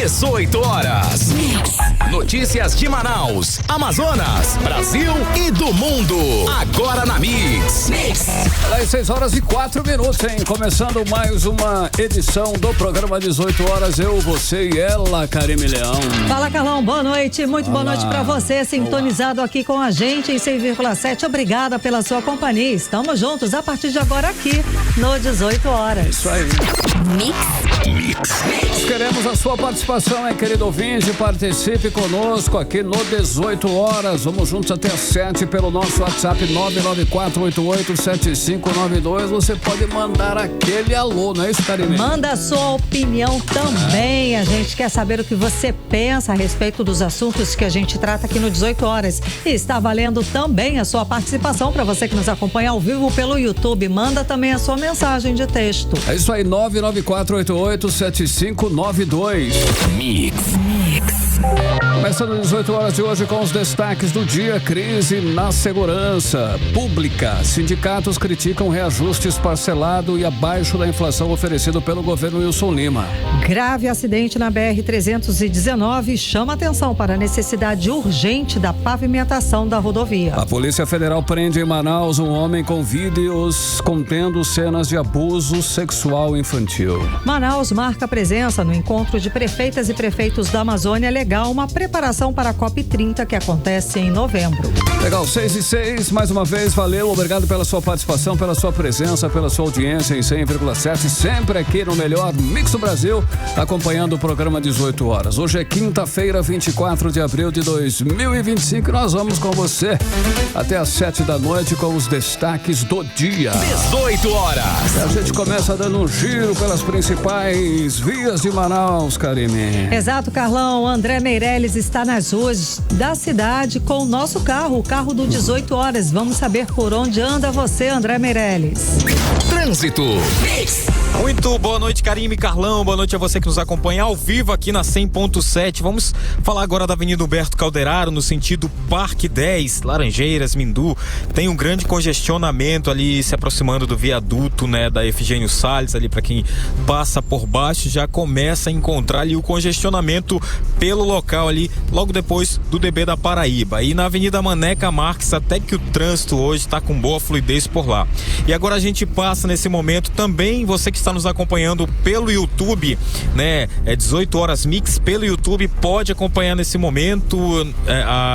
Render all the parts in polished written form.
18 horas. Notícias de Manaus, Amazonas, Brasil e do mundo. Agora na Mix. 6 horas e 4 minutos, hein? Começando mais uma edição do programa 18 horas. Eu, você e ela, Karime Leão. Fala, Carlão. Boa noite. Muito boa noite pra você, sintonizado aqui com a gente em 100,7. Obrigada pela sua companhia. Estamos juntos a partir de agora aqui no 18 horas. Isso aí. Nós queremos a sua participação, hein, querido ouvinte? Participe conosco aqui no 18 horas. Vamos juntos até às 7 pelo nosso WhatsApp 994887592. Você pode mandar aquele alô, não é isso, Karime? Manda a sua opinião também. A gente quer saber o que você pensa a respeito dos assuntos que a gente trata aqui no 18 horas. E está valendo também a sua participação para você que nos acompanha ao vivo pelo YouTube. Manda também a sua mensagem de texto. É isso aí, 994887592. Mix. Começando às 18 horas de hoje com os destaques do dia. Crise na segurança pública. Sindicatos criticam reajustes parcelado e abaixo da inflação oferecido pelo governo Wilson Lima. Grave acidente na BR-319 chama atenção para a necessidade urgente da pavimentação da rodovia. A Polícia Federal prende em Manaus um homem com vídeos contendo cenas de abuso sexual infantil. Manaus marca presença no encontro de prefeitas e prefeitos da Amazônia Legal, uma preparação para a COP30 que acontece em novembro. Legal, 6:06, mais uma vez, valeu, obrigado pela sua participação, pela sua presença, pela sua audiência em 100,7, sempre aqui no melhor Mix do Brasil, acompanhando o programa 18 horas. Hoje é quinta-feira, 24 de abril de 2025 e nós vamos com você até às 7 da noite com os destaques do dia. 18 horas. A gente começa dando um giro pelas principais vias de Manaus, Karime. Exato, Carlão. André Meirelles está nas ruas da cidade com o nosso carro, o carro do 18 horas. Vamos saber por onde anda você, André Meirelles. Trânsito. Muito boa noite, Karime, Carlão. Boa noite a você que nos acompanha ao vivo aqui na 100.7. Vamos falar agora da Avenida Humberto Calderaro, no sentido Parque 10, Laranjeiras, Mindu. Tem um grande congestionamento ali se aproximando do viaduto, né, da Efigênio Salles, ali para quem passa por baixo, já começa a encontrar ali o congestionamento pelo local ali, logo depois do DB da Paraíba. E na Avenida Maneca Marques, até que o trânsito hoje está com boa fluidez por lá. E agora a gente passa nesse momento também, você que está nos acompanhando pelo YouTube, né? 18 horas Mix pelo YouTube, pode acompanhar nesse momento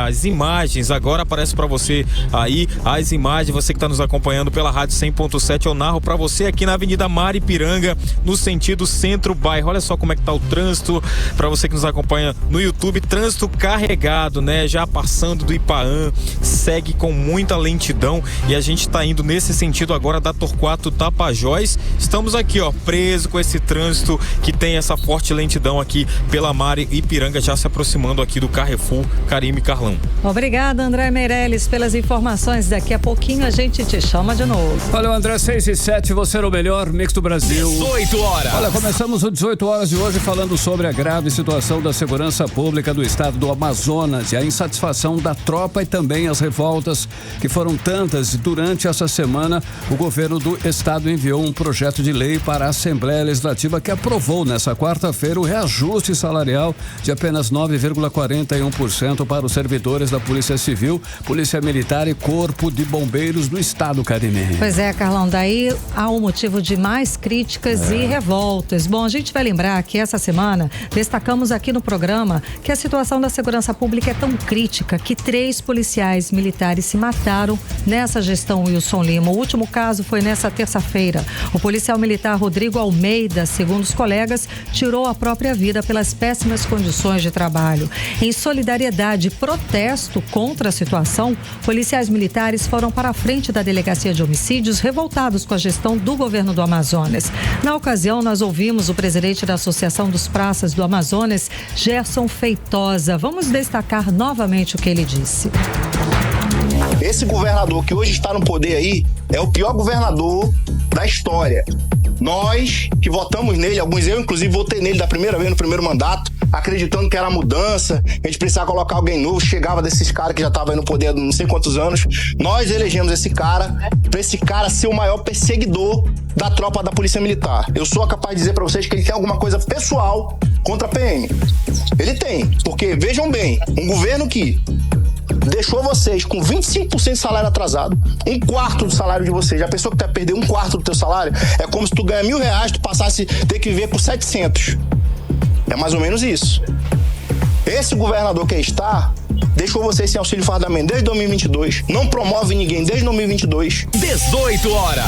as imagens. Agora aparece para você aí as imagens. Você que está nos acompanhando pela rádio 100.7, eu narro para você aqui na Avenida Maripiranga, no sentido centro-bairro. Olha só como é que tá o trânsito para você que nos acompanha no YouTube. Trânsito carregado, né? Já passando do Ipaã, segue com muita lentidão e a gente está indo nesse sentido agora da Torquato Tapajós. Estamos aqui, ó, preso com esse trânsito que tem essa forte lentidão aqui pela Mari Ipiranga, já se aproximando aqui do Carrefour Karime, Carlão. Obrigada, André Meirelles, pelas informações. Daqui a pouquinho a gente te chama de novo. Valeu, André. 6:07, você era o melhor Mix do Brasil. 18 horas. Olha, começamos o 18 horas de hoje falando sobre a grave situação da segurança pública do estado do Amazonas e a insatisfação da tropa e também as revoltas que foram tantas. Durante essa semana, o governo do estado enviou um projeto de lei para a Assembleia Legislativa que aprovou nessa quarta-feira o reajuste salarial de apenas 9,41% para os servidores da Polícia Civil, Polícia Militar e Corpo de Bombeiros do estado, Karime. Pois é, Carlão, daí há um motivo de mais críticas e revoltas. Bom, a gente vai lembrar que essa semana destacamos aqui no programa que a situação da segurança pública é tão crítica que 3 policiais militares se mataram nessa gestão Wilson Lima. O último caso foi nessa terça-feira. O policial militar Rodrigo Almeida, segundo os colegas, tirou a própria vida pelas péssimas condições de trabalho. Em solidariedade e protesto contra a situação, policiais militares foram para a frente da Delegacia de Homicídios, revoltados com a gestão do governo do Amazonas. Na ocasião, nós ouvimos o presidente da Associação dos Praças do Amazonas, Gerson Feitosa. Vamos destacar novamente o que ele disse. Esse governador que hoje está no poder aí é o pior governador da história. Nós que votamos nele, alguns eu inclusive votei nele da primeira vez no primeiro mandato, acreditando que era mudança, que a gente precisava colocar alguém novo, chegava desses caras que já estavam aí no poder há não sei quantos anos. Nós elegemos esse cara, pra esse cara ser o maior perseguidor da tropa da Polícia Militar. Eu sou capaz de dizer pra vocês que ele tem alguma coisa pessoal contra a PM. Ele tem, porque vejam bem, um governo que deixou vocês com 25% de salário atrasado, 1/4 do salário de vocês. Já pensou que tu ia perder 1/4 do teu salário? É como se tu ganha R$1.000, tu passasse a ter que viver por 700. É mais ou menos isso. Esse governador que está deixou vocês sem auxílio fardamento desde 2022. Não promove ninguém desde 2022. 18 horas.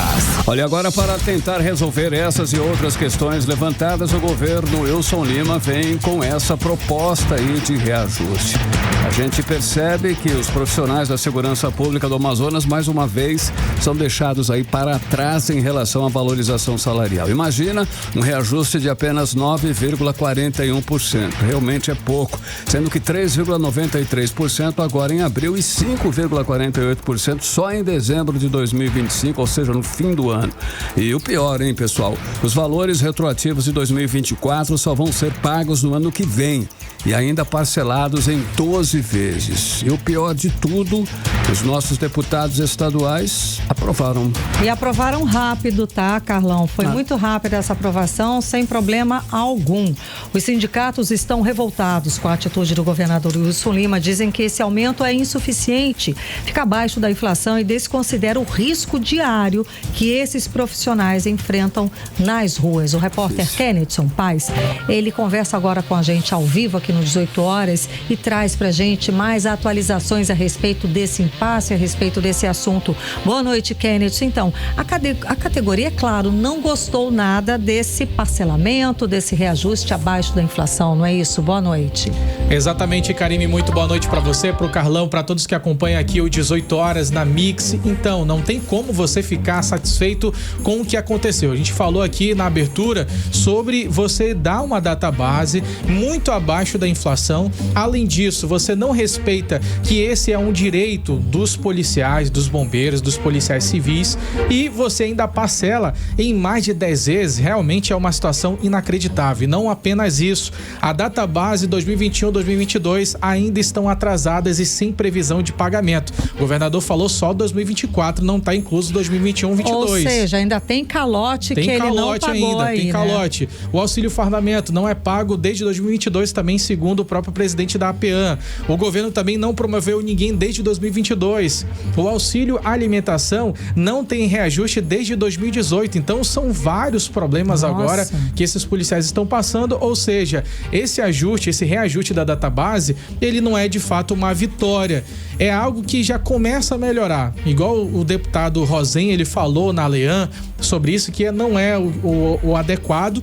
Olha, agora para tentar resolver essas e outras questões levantadas, o governo Wilson Lima vem com essa proposta aí de reajuste. A gente percebe que os profissionais da segurança pública do Amazonas, mais uma vez, são deixados aí para trás em relação à valorização salarial. Imagina um reajuste de apenas 9,41%. Realmente é pouco, sendo que 3,93% agora em abril e 5,48% só em dezembro de 2025, ou seja, no fim do ano. E o pior, hein, pessoal? Os valores retroativos de 2024 só vão ser pagos no ano que vem e ainda parcelados em 12 vezes. E o pior de tudo, os nossos deputados estaduais aprovaram. E aprovaram rápido, tá, Carlão? Foi muito rápida essa aprovação, sem problema algum. Os sindicatos estão revoltados com a atitude do governador Wilson Lima. Dizem que esse aumento é insuficiente, fica abaixo da inflação e desconsidera o risco diário que esses profissionais enfrentam nas ruas. O repórter Kennedson Paz, ele conversa agora com a gente ao vivo aqui no 18 horas e traz pra gente mais atualizações a respeito desse impasse, a respeito desse assunto. Boa noite, Kennedson. Então, a categoria, é claro, não gostou nada desse parcelamento, desse reajuste abaixo da inflação, não é isso? Boa noite. Exatamente, Karime, muito boa noite para você, para o Carlão, para todos que acompanham aqui o 18 horas na Mix. Então, não tem como você ficar satisfeito com o que aconteceu. A gente falou aqui na abertura sobre você dar uma database muito abaixo da inflação. Além disso, você não respeita que esse é um direito dos policiais, dos bombeiros, dos policiais civis, e você ainda parcela em mais de 10 vezes. Realmente é uma situação inacreditável. E não apenas isso, a database 2021-2022 ainda estão atrasadas e sem previsão de pagamento. O governador falou só 2024, não está incluso 2021-22. Ou seja, ainda tem calote que ele não pagou ainda, aí, tem calote. Né? O auxílio fardamento não é pago desde 2022 também, segundo o próprio presidente da APAN. O governo também não promoveu ninguém desde 2022. O auxílio alimentação não tem reajuste desde 2018. Então são vários problemas agora que esses policiais estão passando. Ou seja, esse reajuste da database, ele não é de fato uma vitória. É algo que já começa a melhorar. Igual o deputado Rosen, ele falou na Lean sobre isso, que não é o adequado,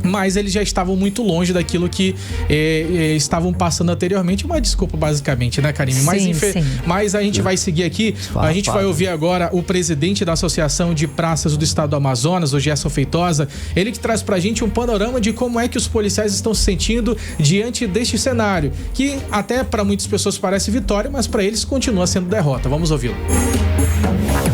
mas eles já estavam muito longe daquilo que estavam passando anteriormente. Uma desculpa, basicamente, né, Karine? Mas a gente vai seguir aqui. A gente vai ouvir agora o presidente da Associação de Praças do Estado do Amazonas, o Gerson Feitosa. Ele que traz pra gente um panorama de como é que os policiais estão se sentindo diante deste cenário, que até para muitas pessoas parece vitória, mas para eles continua sendo derrota. Vamos ouvi-lo.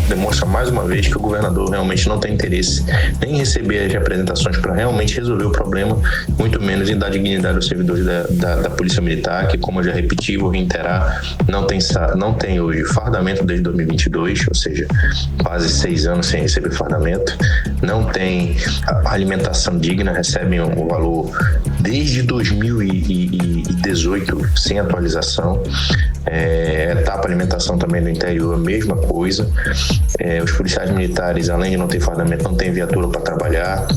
Demonstra mais uma vez que o governador realmente não tem interesse nem em receber as representações para realmente resolver o problema, muito menos em dar dignidade aos servidores da Polícia Militar, que, como eu já repeti, vou reiterar, não tem hoje fardamento desde 2022, ou seja, quase 6 anos sem receber fardamento, não tem alimentação digna, recebem um valor desde 2018 sem atualização. Etapa alimentação também no interior, a mesma coisa. Os policiais militares, além de não ter fardamento, não tem viatura para trabalhar,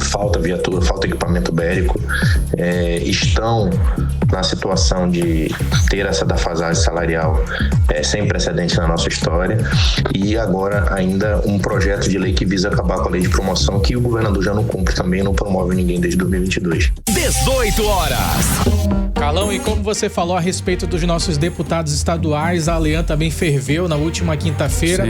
falta viatura, falta equipamento bélico, estão na situação de ter essa defasagem salarial sem precedentes na nossa história, e agora ainda um projeto de lei que visa acabar com a lei de promoção, que o governador já não cumpre também, não promove ninguém desde 2022. 18 horas. Carlão, e como você falou a respeito dos nossos deputados estaduais, a Lean também ferveu na última quarta-feira,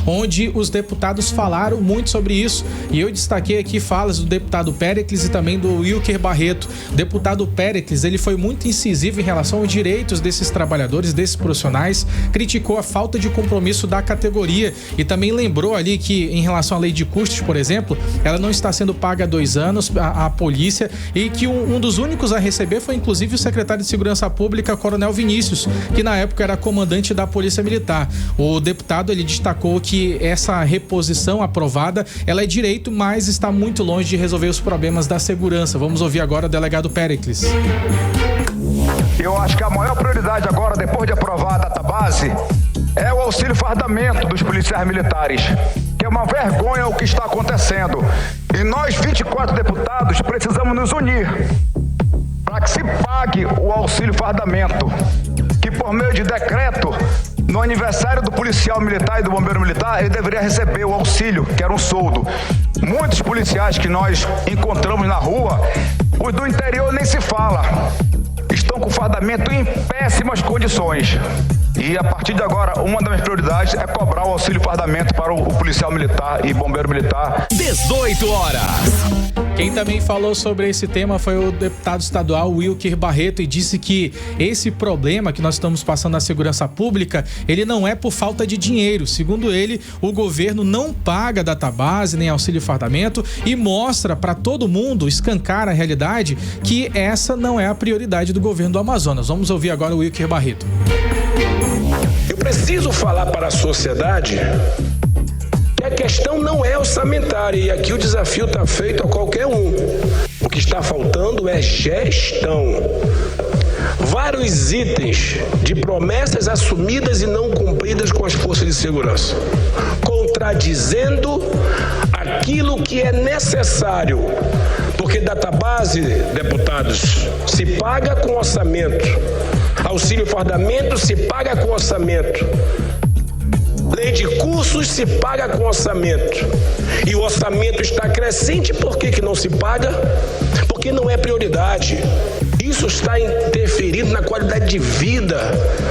onde os deputados falaram muito sobre isso, e eu destaquei aqui falas do deputado Péricles e também do Wilker Barreto. O deputado Péricles, ele foi muito incisivo em relação aos direitos desses trabalhadores, desses profissionais, criticou a falta de compromisso da categoria e também lembrou ali que, em relação à lei de custos, por exemplo, ela não está sendo paga há 2 anos, a polícia, e que um dos únicos a receber foi inclusive o secretário de Segurança Pública, Coronel Vinícius, que na época era comandante da Polícia Militar. O deputado, ele destacou que essa reposição aprovada, ela é direito, mas está muito longe de resolver os problemas da segurança. Vamos ouvir agora o delegado Péricles. Eu acho que a maior prioridade agora, depois de aprovar a database, é o auxílio fardamento dos policiais militares, que é uma vergonha o que está acontecendo. E nós, 24 deputados, precisamos nos unir para que se pague o auxílio fardamento, que por meio de decreto, no aniversário do policial militar e do bombeiro militar, ele deveria receber o auxílio, que era um soldo. Muitos policiais que nós encontramos na rua, os do interior nem se fala, estão com fardamento em péssimas condições. E a partir de agora, uma das minhas prioridades é cobrar o auxílio fardamento para o policial militar e bombeiro militar. 18 horas. Quem também falou sobre esse tema foi o deputado estadual Wilker Barreto e disse que esse problema que nós estamos passando na segurança pública, ele não é por falta de dinheiro. Segundo ele, o governo não paga database nem auxílio fardamento e mostra para todo mundo, escancar a realidade, que essa não é a prioridade do governo do Amazonas. Vamos ouvir agora o Wilker Barreto. Eu preciso falar para a sociedade que a questão não é orçamentária e aqui o desafio está feito a qualquer um. O que está faltando é gestão. Vários itens de promessas assumidas e não cumpridas com as forças de segurança, contradizendo aquilo que é necessário, porque database, deputados, se paga com orçamento. Auxílio fardamento se paga com orçamento. Lei de cursos se paga com orçamento. E o orçamento está crescente, por que não se paga? Porque não é prioridade. Isso está interferindo na qualidade de vida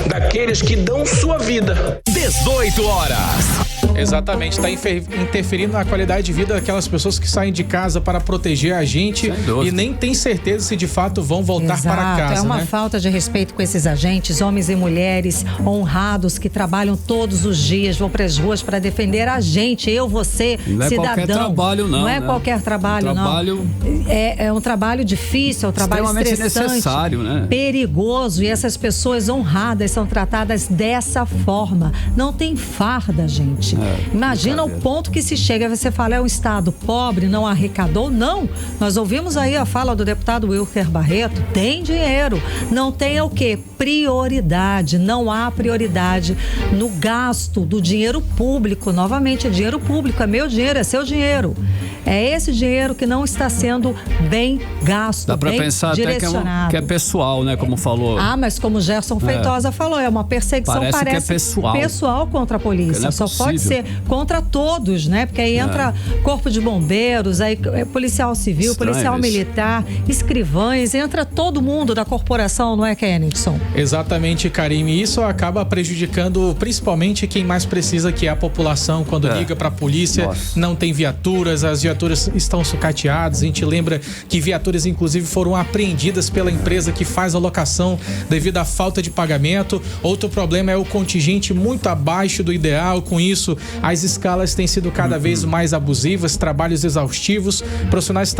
daqueles que dão sua vida. 18 horas. Exatamente, está interferindo na qualidade de vida daquelas pessoas que saem de casa para proteger a gente e nem tem certeza se de fato vão voltar para casa. É uma falta de respeito com esses agentes, homens e mulheres honrados que trabalham todos os dias, vão para as ruas para defender a gente, eu, você, não cidadão. Não é qualquer trabalho, não. Não é qualquer trabalho, não. É um trabalho difícil, é um trabalho estressante, necessário, né? Perigoso, e essas pessoas honradas são tratadas dessa forma. Não tem farda, gente. Imagina o ponto que se chega, você fala, é um estado pobre, não arrecadou? Não, nós ouvimos aí a fala do deputado Wilker Barreto, tem dinheiro, não tem o quê? Prioridade, não há prioridade no gasto do dinheiro público, novamente, é dinheiro público, é meu dinheiro, é seu dinheiro. É esse dinheiro que não está sendo bem gasto, dá pra bem pensar direcionado. Até que é pessoal, né, como falou. Mas como Gerson Feitosa falou, é uma perseguição, parece que é pessoal contra a polícia, só pode ser contra todos, né? Porque aí entra corpo de bombeiros, aí policial civil, policial militar, escrivães, entra todo mundo da corporação, não é, Kennedson? Exatamente, Karime. Isso acaba prejudicando principalmente quem mais precisa, que é a população. Quando liga para a polícia, não tem viaturas, as viaturas estão sucateadas. A gente lembra que viaturas, inclusive, foram apreendidas pela empresa que faz a locação devido à falta de pagamento. Outro problema é o contingente muito abaixo do ideal. Com isso, as escalas têm sido cada vez mais abusivas, trabalhos exaustivos, profissionais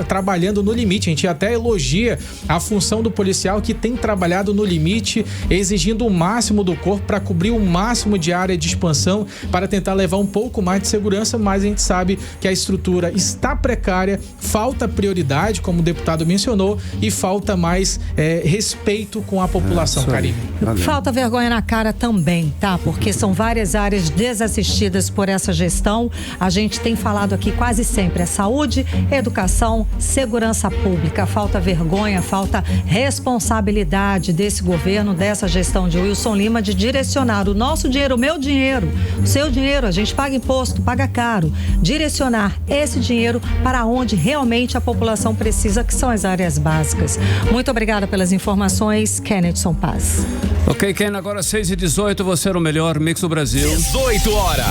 trabalhando no limite. A gente até elogia a função do policial que tem trabalhado no limite, exigindo o máximo do corpo para cobrir o máximo de área de expansão, para tentar levar um pouco mais de segurança, mas a gente sabe que a estrutura está precária, falta prioridade, como o deputado mencionou, e falta mais respeito com a população, Karime. Falta vergonha na cara também, tá? Porque são várias áreas desassistidas por essa gestão. A gente tem falado aqui quase sempre, é saúde, educação, segurança pública. Falta vergonha, falta responsabilidade desse governo, dessa gestão de Wilson Lima, de direcionar o nosso dinheiro, o meu dinheiro, o seu dinheiro, a gente paga imposto, paga caro, direcionar esse dinheiro para onde realmente a população precisa, que são as áreas básicas. Muito obrigada pelas informações, Kennedson Paz. Ok, Ken, agora 6h18, você era o melhor mix do Brasil. 18 horas.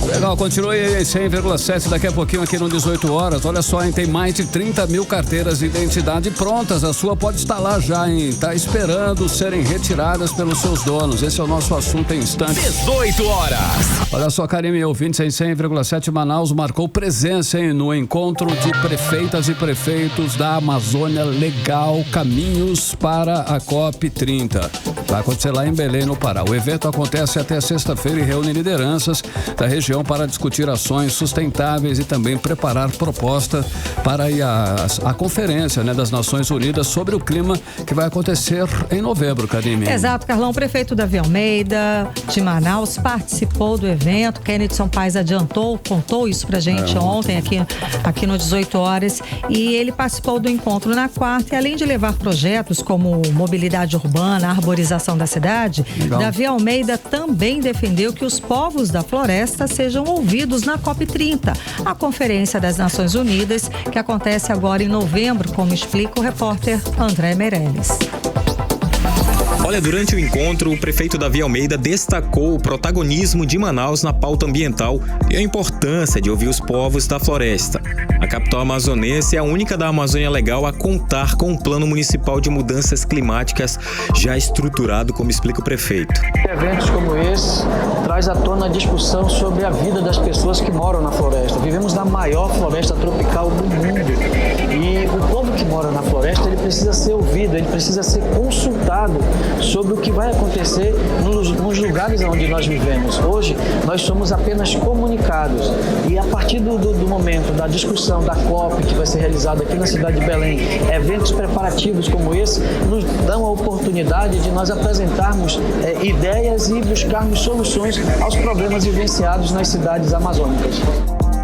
Legal, continue aí em 100,7 daqui a pouquinho aqui no 18 horas. Olha só, hein, tem mais de 30 mil carteiras de identidade prontas. A sua pode estar lá já, hein? Tá esperando serem retiradas pelos seus donos. Esse é o nosso assunto em instantes. 18 horas. Olha só, Karime, ouvintes em 100,7 Manaus marcou presença, hein, no encontro de prefeitas e prefeitos da Amazônia Legal, caminhos para a COP30. Vai acontecer lá em Belém, no Pará. O evento acontece até sexta-feira e reúne lideranças da região para discutir ações sustentáveis e também preparar proposta para a conferência, né, das Nações Unidas sobre o clima que vai acontecer em novembro, Karime. Exato, Carlão. O prefeito Davi Almeida de Manaus participou do evento. Kennedson Paes contou isso pra gente ontem aqui no 18 horas, e ele participou do encontro na quarta, e além de levar projetos como mobilidade urbana, arborização da cidade, legal, Davi Almeida também defendeu que os povos da floresta sejam ouvidos na COP30, a Conferência das Nações Unidas, que acontece agora em novembro, como explica o repórter André Meirelles. Olha, durante o encontro, o prefeito Davi Almeida destacou o protagonismo de Manaus na pauta ambiental e a importância de ouvir os povos da floresta. A capital amazonense é a única da Amazônia Legal a contar com um plano municipal de mudanças climáticas já estruturado, como explica o prefeito. Eventos como esse traz à tona a discussão sobre a vida das pessoas que moram na floresta. Vivemos na maior floresta tropical do mundo, e o povo que mora na floresta, ele precisa ser ouvido, ele precisa ser consultado sobre o que vai acontecer nos lugares onde nós vivemos. Hoje, nós somos apenas comunicados, e a partir do momento da discussão da COP, que vai ser realizada aqui na cidade de Belém, eventos preparativos como esse nos dão a oportunidade de nós apresentarmos ideias e buscarmos soluções aos problemas vivenciados nas cidades amazônicas.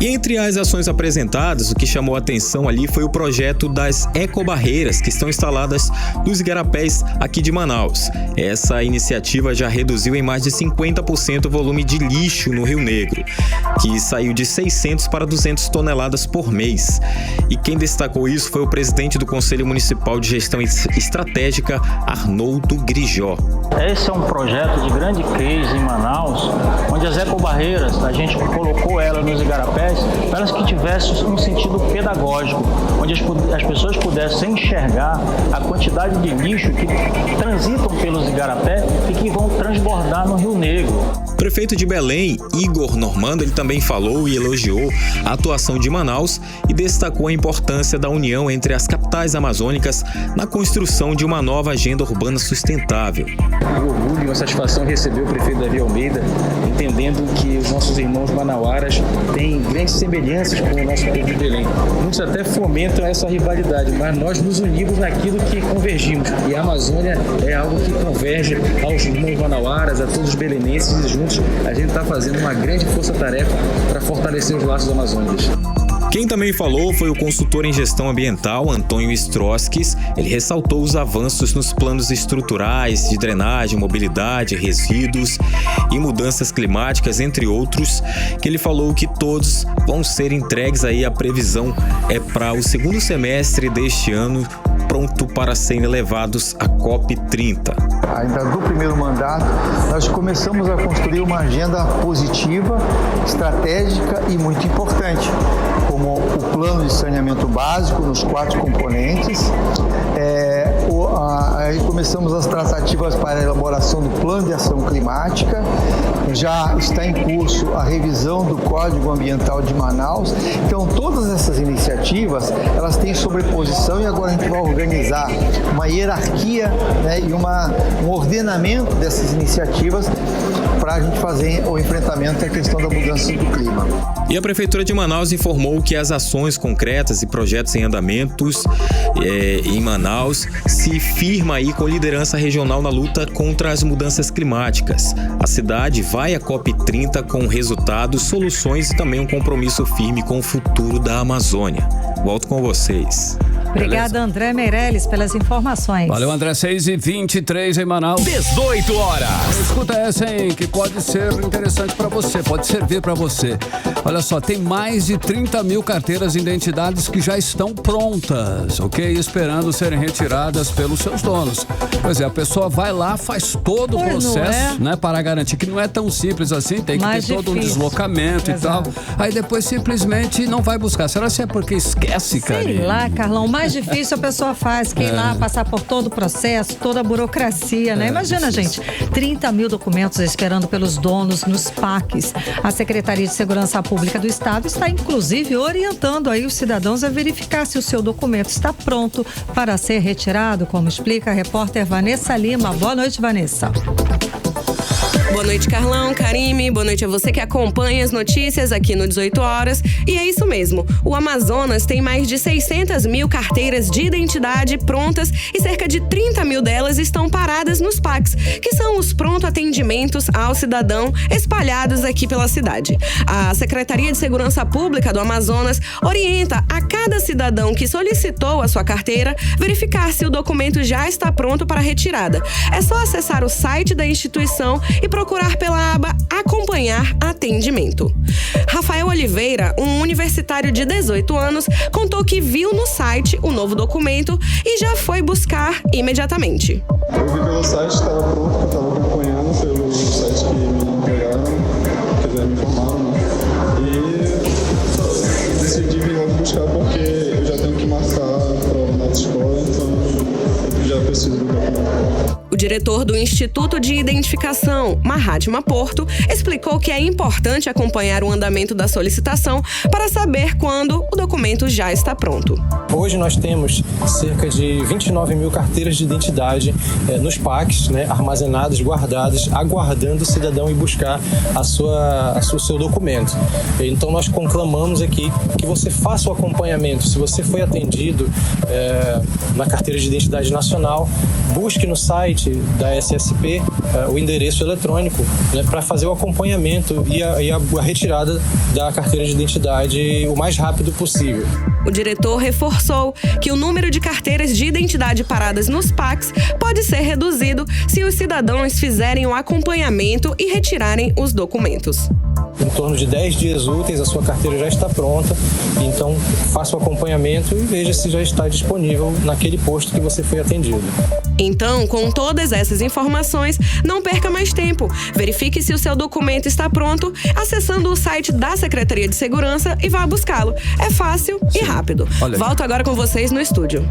E entre as ações apresentadas, o que chamou a atenção ali foi o projeto das ecobarreiras que estão instaladas nos igarapés aqui de Manaus. Essa iniciativa já reduziu em mais de 50% o volume de lixo no Rio Negro, que saiu de 600 para 200 toneladas por mês. E quem destacou isso foi o presidente do Conselho Municipal de Gestão Estratégica, Arnoldo Grijó. Esse é um projeto de grande crise em Manaus, onde as ecobarreiras, a gente colocou ela nos igarapés para elas que tivessem um sentido pedagógico, onde as pessoas pudessem enxergar a quantidade de lixo que transitam pelos igarapés e que vão transbordar no Rio Negro. O prefeito de Belém, Igor Normando, ele também falou e elogiou a atuação de Manaus e destacou a importância da união entre as capitais amazônicas na construção de uma nova agenda urbana sustentável. Um orgulho e uma satisfação receber o prefeito Davi Almeida, entendendo que os nossos irmãos manauaras têm grandes semelhanças com o nosso povo de Belém. Muitos até fomentam essa rivalidade, mas nós nos unimos naquilo que convergimos. E a Amazônia é algo que converge aos irmãos manauaras, a todos os belenenses, e juntos a gente está fazendo uma grande força-tarefa para fortalecer os laços amazônicos. Quem também falou foi o consultor em gestão ambiental, Antônio Stroskis. Ele ressaltou os avanços nos planos estruturais de drenagem, mobilidade, resíduos e mudanças climáticas, entre outros, que ele falou que todos vão ser entregues aí. A previsão é para o segundo semestre deste ano, pronto para serem levados à COP30. Ainda do primeiro mandato, nós começamos a construir uma agenda positiva, estratégica e muito importante, como o plano de saneamento básico nos 4 componentes. Aí começamos as tratativas para a elaboração do plano de ação climática. Já está em curso a revisão do Código Ambiental de Manaus. Então, todas essas iniciativas, elas têm sobreposição, e agora a gente vai organizar uma hierarquia, né, e um ordenamento dessas iniciativas para a gente fazer o enfrentamento da questão da mudança do clima. E a Prefeitura de Manaus informou que as ações concretas e projetos em andamentos em Manaus se firma aí com liderança regional na luta contra as mudanças climáticas. A cidade vai à COP30 com resultados, soluções e também um compromisso firme com o futuro da Amazônia. Volto com vocês. Obrigada, André Meirelles, pelas informações. Valeu, André. 6h23 em Manaus. 18 horas. Escuta essa, hein, que pode ser interessante para você, pode servir para você. Olha só, tem mais de 30 mil carteiras de identidades que já estão prontas, ok? Esperando serem retiradas pelos seus donos. Pois é, a pessoa vai lá, faz todo o processo, né? Para garantir que não é tão simples assim, tem que ter todo um deslocamento e tal. Aí depois simplesmente não vai buscar. Será que é porque esquece, cara? Sei lá, Carlão, o mais difícil a pessoa faz, que ir lá passar por todo o processo, toda a burocracia, né? Imagina, gente, 30 mil documentos esperando pelos donos nos PACs. A Secretaria de Segurança Pública do Estado está, inclusive, orientando aí os cidadãos a verificar se o seu documento está pronto para ser retirado, como explica a repórter Vanessa Lima. Boa noite, Vanessa. Boa noite, Carlão, Karime, boa noite a você que acompanha as notícias aqui no 18 horas. E é isso mesmo, o Amazonas tem mais de 600 mil carteiras de identidade prontas e cerca de 30 mil delas estão paradas nos PACs, que são os pronto atendimentos ao cidadão espalhados aqui pela cidade. A Secretaria de Segurança Pública do Amazonas orienta a cada cidadão que solicitou a sua carteira verificar se o documento já está pronto para retirada. É só acessar o site da instituição e procurar pela aba Acompanhar Atendimento. Rafael Oliveira, um universitário de 18 anos, contou que viu no site o novo documento e já foi buscar imediatamente. Eu vi pelo site, estava pronto, que eu estava acompanhando pelo site que me entregaram, me informaram, né? E decidi vir logo buscar porque eu já tenho que marcar a prova na escola, então eu já preciso do documento. O diretor do Instituto de Identificação, Mahatma Porto, explicou que é importante acompanhar o andamento da solicitação para saber quando o documento já está pronto. Hoje nós temos cerca de 29 mil carteiras de identidade nos PACs, né, armazenadas, guardadas, aguardando o cidadão ir buscar o seu documento. Então nós conclamamos aqui que você faça o acompanhamento. Se você foi atendido na carteira de identidade nacional, busque no site da SSP o endereço eletrônico, né, para fazer o acompanhamento e a retirada da carteira de identidade o mais rápido possível. O diretor reforçou que o número de carteiras de identidade paradas nos PACs pode ser reduzido se os cidadãos fizerem o acompanhamento e retirarem os documentos. Em torno de 10 dias úteis a sua carteira já está pronta, então faça o acompanhamento e veja se já está disponível naquele posto que você foi atendido. Então, com todas essas informações, não perca mais tempo. Verifique se o seu documento está pronto acessando o site da Secretaria de Segurança e vá buscá-lo. É fácil e rápido. Volto agora com vocês no estúdio.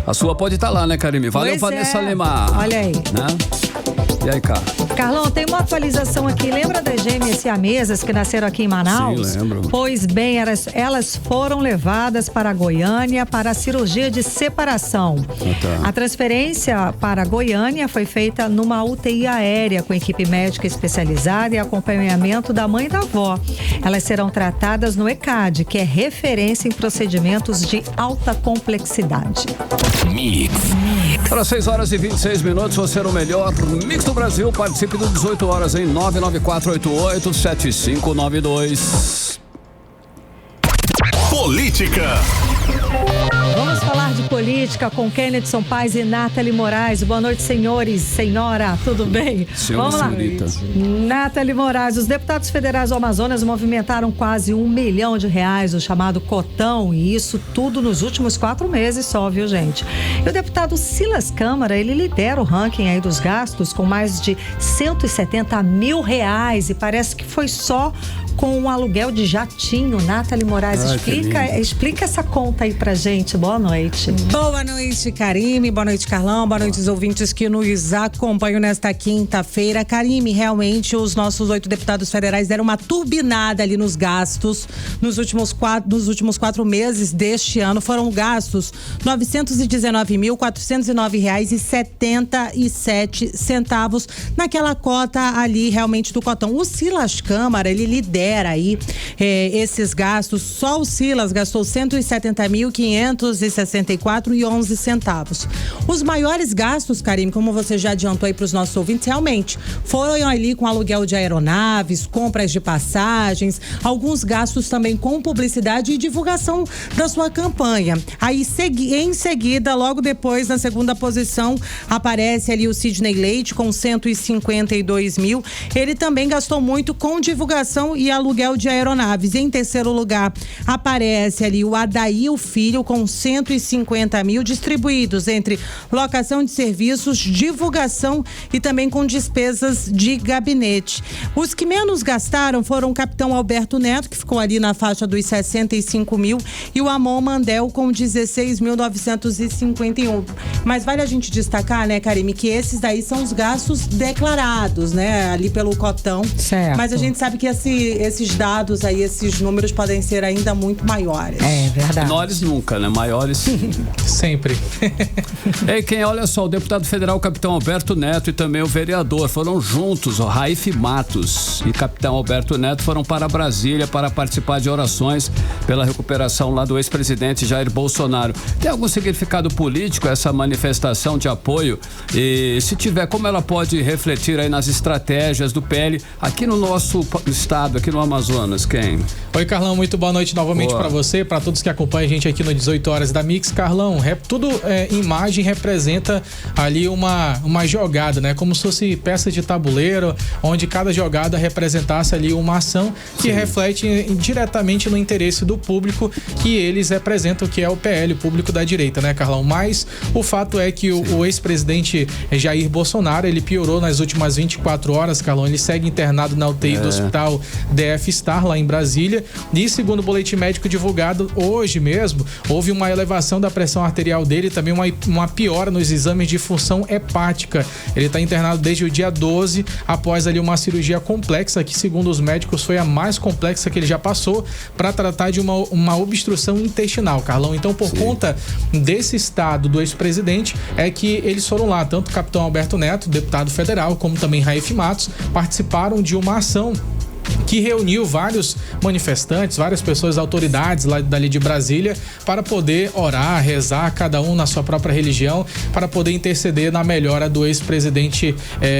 A sua pode estar lá, né, Karime? Valeu, Vanessa Lima. Olha aí. Né? E aí, cara? Carlão, tem uma atualização aqui. Lembra das gêmeas siamesas que nasceram aqui em Manaus? Sim, lembro. Pois bem, elas foram levadas para Goiânia para a cirurgia de separação. A transferência para Goiânia foi feita numa UTI aérea com equipe médica especializada e acompanhamento da mãe e da avó. Elas serão tratadas no ECAD, que é referência em procedimentos de alta complexidade. Mix. Para 6h26, você era o melhor Mix do Brasil. Participe do 18 horas em 99488-7592. Política. Vamos falar de política com Kennedson Paes e Nathalie Moraes. Boa noite, senhores, senhora, tudo bem? Vamos lá. Nathalie Moraes, os deputados federais do Amazonas movimentaram quase R$1 milhão, o chamado cotão, e isso tudo nos últimos 4 meses só, viu, gente? E o deputado Silas Câmara, ele lidera o ranking aí dos gastos com mais de R$170 mil, e parece que foi só com um aluguel de jatinho. Nathalie Moraes, explica essa conta aí pra gente. Boa noite. Boa noite, Karime. Boa noite, Carlão. Boa noite, os ouvintes que nos acompanham nesta quinta-feira. Karime, realmente os nossos 8 deputados federais deram uma turbinada ali nos gastos. Nos últimos 4 meses deste ano foram gastos R$919.409,77 naquela cota ali realmente do cotão. O Silas Câmara, ele lidera lidera aí esses gastos. Só o Silas gastou 170.564,11 centavos. Os maiores gastos, Karime, como você já adiantou aí para os nossos ouvintes, realmente foram ali com aluguel de aeronaves, compras de passagens, alguns gastos também com publicidade e divulgação da sua campanha. Aí, em seguida, logo depois, na segunda posição, aparece ali o Sidney Leite com 152 mil. Ele também gastou muito com divulgação e aluguel de aeronaves. Em terceiro lugar, aparece ali o Adail Filho com 150 mil, distribuídos entre locação de serviços, divulgação e também com despesas de gabinete. Os que menos gastaram foram o capitão Alberto Neto, que ficou ali na faixa dos 65 mil, e o Amon Mandel com 16.951. Mas vale a gente destacar, né, Karime, que esses daí são os gastos declarados, né, ali pelo Cotão. Certo. Mas a gente sabe que esses dados aí, esses números podem ser ainda muito maiores. É verdade. Menores nunca, né? Maiores sempre. Ei, olha só, o deputado federal capitão Alberto Neto e também o vereador foram juntos, o Raif Matos e capitão Alberto Neto foram para Brasília para participar de orações pela recuperação lá do ex-presidente Jair Bolsonaro. Tem algum significado político essa manifestação de apoio? E se tiver, como ela pode refletir aí nas estratégias do PL aqui no nosso estado, aqui no Amazonas? Quem? Oi, Carlão, muito boa noite novamente para você, para todos que acompanham a gente aqui no 18 horas da Mix. Carlão, tudo imagem representa ali uma jogada, né? Como se fosse peça de tabuleiro, onde cada jogada representasse ali uma ação que reflete diretamente no interesse do público que eles representam, que é o PL, o público da direita, né, Carlão? Mas o fato é que o ex-presidente Jair Bolsonaro, ele piorou nas últimas 24 horas, Carlão. Ele segue internado na UTI do Hospital DF Star, lá em Brasília. E segundo o boletim médico divulgado hoje mesmo, houve uma elevação da pressão arterial dele e também uma piora nos exames de função hepática. Ele está internado desde o dia 12, após ali uma cirurgia complexa, que segundo os médicos foi a mais complexa que ele já passou, para tratar de uma obstrução intestinal, Carlão. Então, por conta desse estado do ex-presidente, é que eles foram lá, tanto o capitão Alberto Neto, deputado federal, como também Raif Matos, participaram de uma ação que reuniu vários manifestantes, várias pessoas, autoridades lá dali de Brasília, para poder orar, rezar, cada um na sua própria religião, para poder interceder na melhora do ex-presidente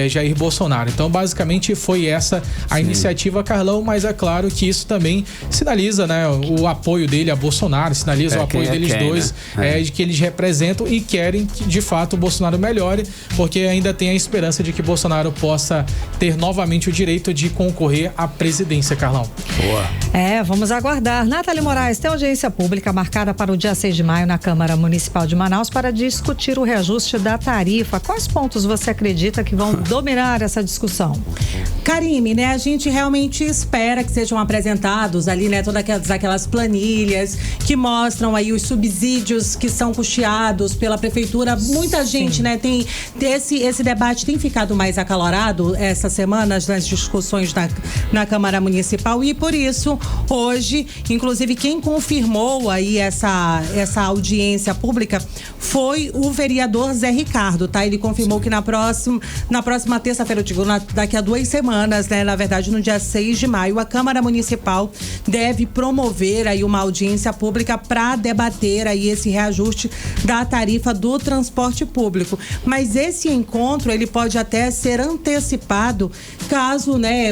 Jair Bolsonaro. Então, basicamente, foi essa a iniciativa, Carlão, mas é claro que isso também sinaliza, né, o apoio dele a Bolsonaro, sinaliza o apoio deles dois, né? De que eles representam e querem que, de fato, o Bolsonaro melhore, porque ainda tem a esperança de que Bolsonaro possa ter novamente o direito de concorrer à presidência, Carlão. Boa. Vamos aguardar. Nathalie Moraes, tem audiência pública marcada para o dia 6 de maio na Câmara Municipal de Manaus para discutir o reajuste da tarifa. Quais pontos você acredita que vão dominar essa discussão? Karime, né, a gente realmente espera que sejam apresentados ali, né, todas aquelas planilhas que mostram aí os subsídios que são custeados pela prefeitura. Muita gente, né, tem esse debate tem ficado mais acalorado essas semanas nas discussões na Câmara Municipal, e por isso hoje, inclusive, quem confirmou aí essa audiência pública foi o vereador Zé Ricardo, tá? Ele confirmou que na próxima terça-feira, eu digo, daqui a 2 semanas, né? Na verdade, no dia 6 de maio, a Câmara Municipal deve promover aí uma audiência pública para debater aí esse reajuste da tarifa do transporte público. Mas esse encontro, ele pode até ser antecipado caso, né,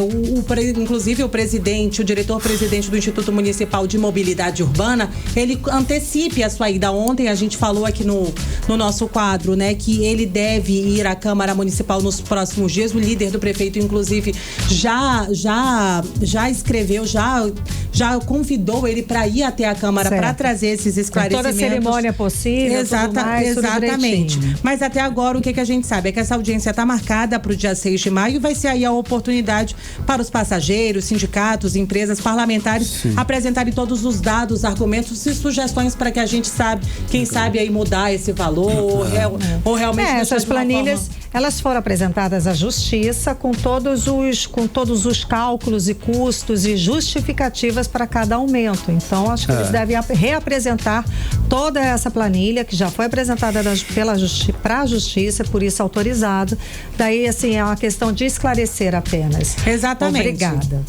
inclusive o diretor-presidente do Instituto Municipal de Mobilidade Urbana, ele antecipe a sua ida. Ontem a gente falou aqui no nosso quadro, né, que ele deve ir à Câmara Municipal nos próximos dias. O líder do prefeito, inclusive, já escreveu, já convidou ele para ir até a Câmara para trazer esses esclarecimentos. Toda a cerimônia possível, exatamente. Mas até agora o que a gente sabe é que essa audiência está marcada para o dia 6 de maio e vai ser aí a oportunidade para os passageiros, sindicatos, empresas, parlamentares apresentarem todos os dados, argumentos e sugestões para que a gente sabe aí mudar esse valor ou realmente essas planilhas, elas foram apresentadas à Justiça com todos os cálculos e custos e justificativas para cada aumento. Então, acho que eles devem reapresentar toda essa planilha que já foi apresentada para a Justiça, por isso autorizado. Daí, assim, é uma questão de esclarecer apenas. Exatamente. Obrigada.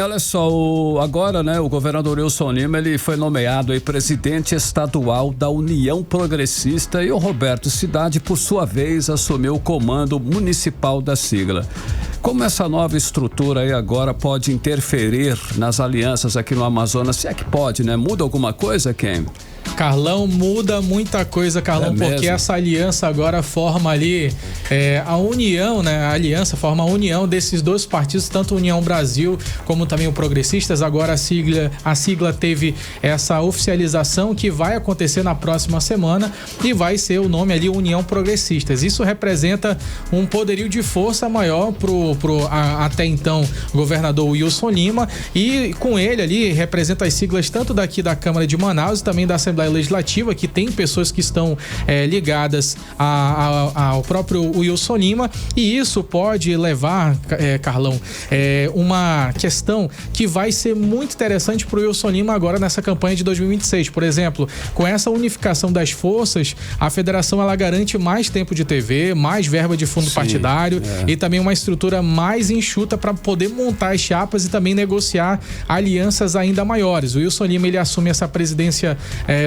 Olha só, agora, né, o governador Wilson Lima, ele foi nomeado aí presidente estadual da União Progressista e o Roberto Cidade, por sua vez, assumiu o comando municipal da sigla. Como essa nova estrutura aí agora pode interferir nas alianças aqui no Amazonas? Se é que pode, né? Muda alguma coisa, Ken? Carlão, muda muita coisa, Carlão, porque essa aliança agora forma ali a união, né? A aliança forma a união desses dois partidos, tanto a União Brasil como também o Progressistas. Agora a sigla teve essa oficialização que vai acontecer na próxima semana e vai ser o nome ali União Progressistas. Isso representa um poderio de força maior pro até então governador Wilson Lima, e com ele ali representa as siglas tanto daqui da Câmara de Manaus e também da Assembleia Legislativa, que tem pessoas que estão ligadas ao próprio Wilson Lima, e isso pode levar, Carlão, uma questão que vai ser muito interessante para o Wilson Lima agora nessa campanha de 2026. Por exemplo, com essa unificação das forças, a federação ela garante mais tempo de TV, mais verba de fundo partidário e também uma estrutura mais enxuta para poder montar as chapas e também negociar alianças ainda maiores. O Wilson Lima ele assume essa presidência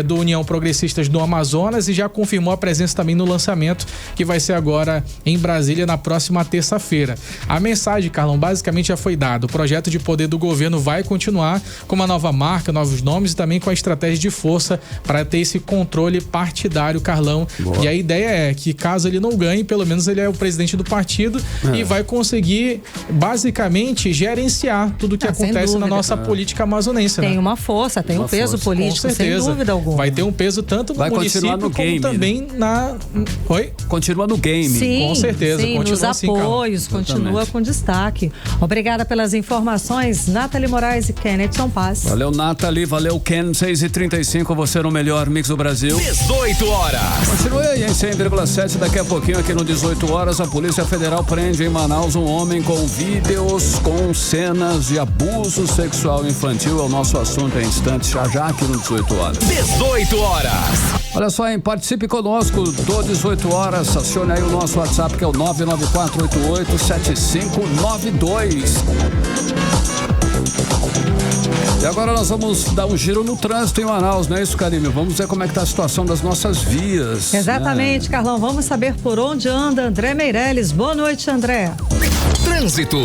do União Progressistas do Amazonas e já confirmou a presença também no lançamento que vai ser agora em Brasília na próxima terça-feira. A mensagem, Carlão, basicamente já foi dada. O projeto de poder do governo vai continuar com uma nova marca, novos nomes e também com a estratégia de força para ter esse controle partidário, Carlão. Boa. E a ideia é que caso ele não ganhe, pelo menos ele é o presidente do partido e vai conseguir basicamente gerenciar tudo o que acontece na nossa política amazonense. Tem uma força, tem um peso político, sem dúvida alguma. Vai ter um peso tanto no município como game, também na... Oi? Continua no game. Sim, com certeza. Sim, continua nos assim, apoios, continua com destaque. Obrigada pelas informações, Nathalie Moraes e Kenneth São Paz. Valeu, Nathalie, valeu, Ken, 6h35, você no melhor mix do Brasil. 18 horas. Continue aí em 100,7, daqui a pouquinho aqui no 18 horas, a Polícia Federal prende em Manaus um homem com vídeos com cenas de abuso sexual infantil. É o nosso assunto em instantes, já aqui no 18 horas. 18 horas. Olha só, hein? Participe conosco do 18 horas. Acione aí o nosso WhatsApp, que é o 994887592. E agora nós vamos dar um giro no trânsito em Manaus, não é isso, Karine? Vamos ver como é que tá a situação das nossas vias. Exatamente, Carlão. Vamos saber por onde anda André Meirelles. Boa noite, André. Trânsito.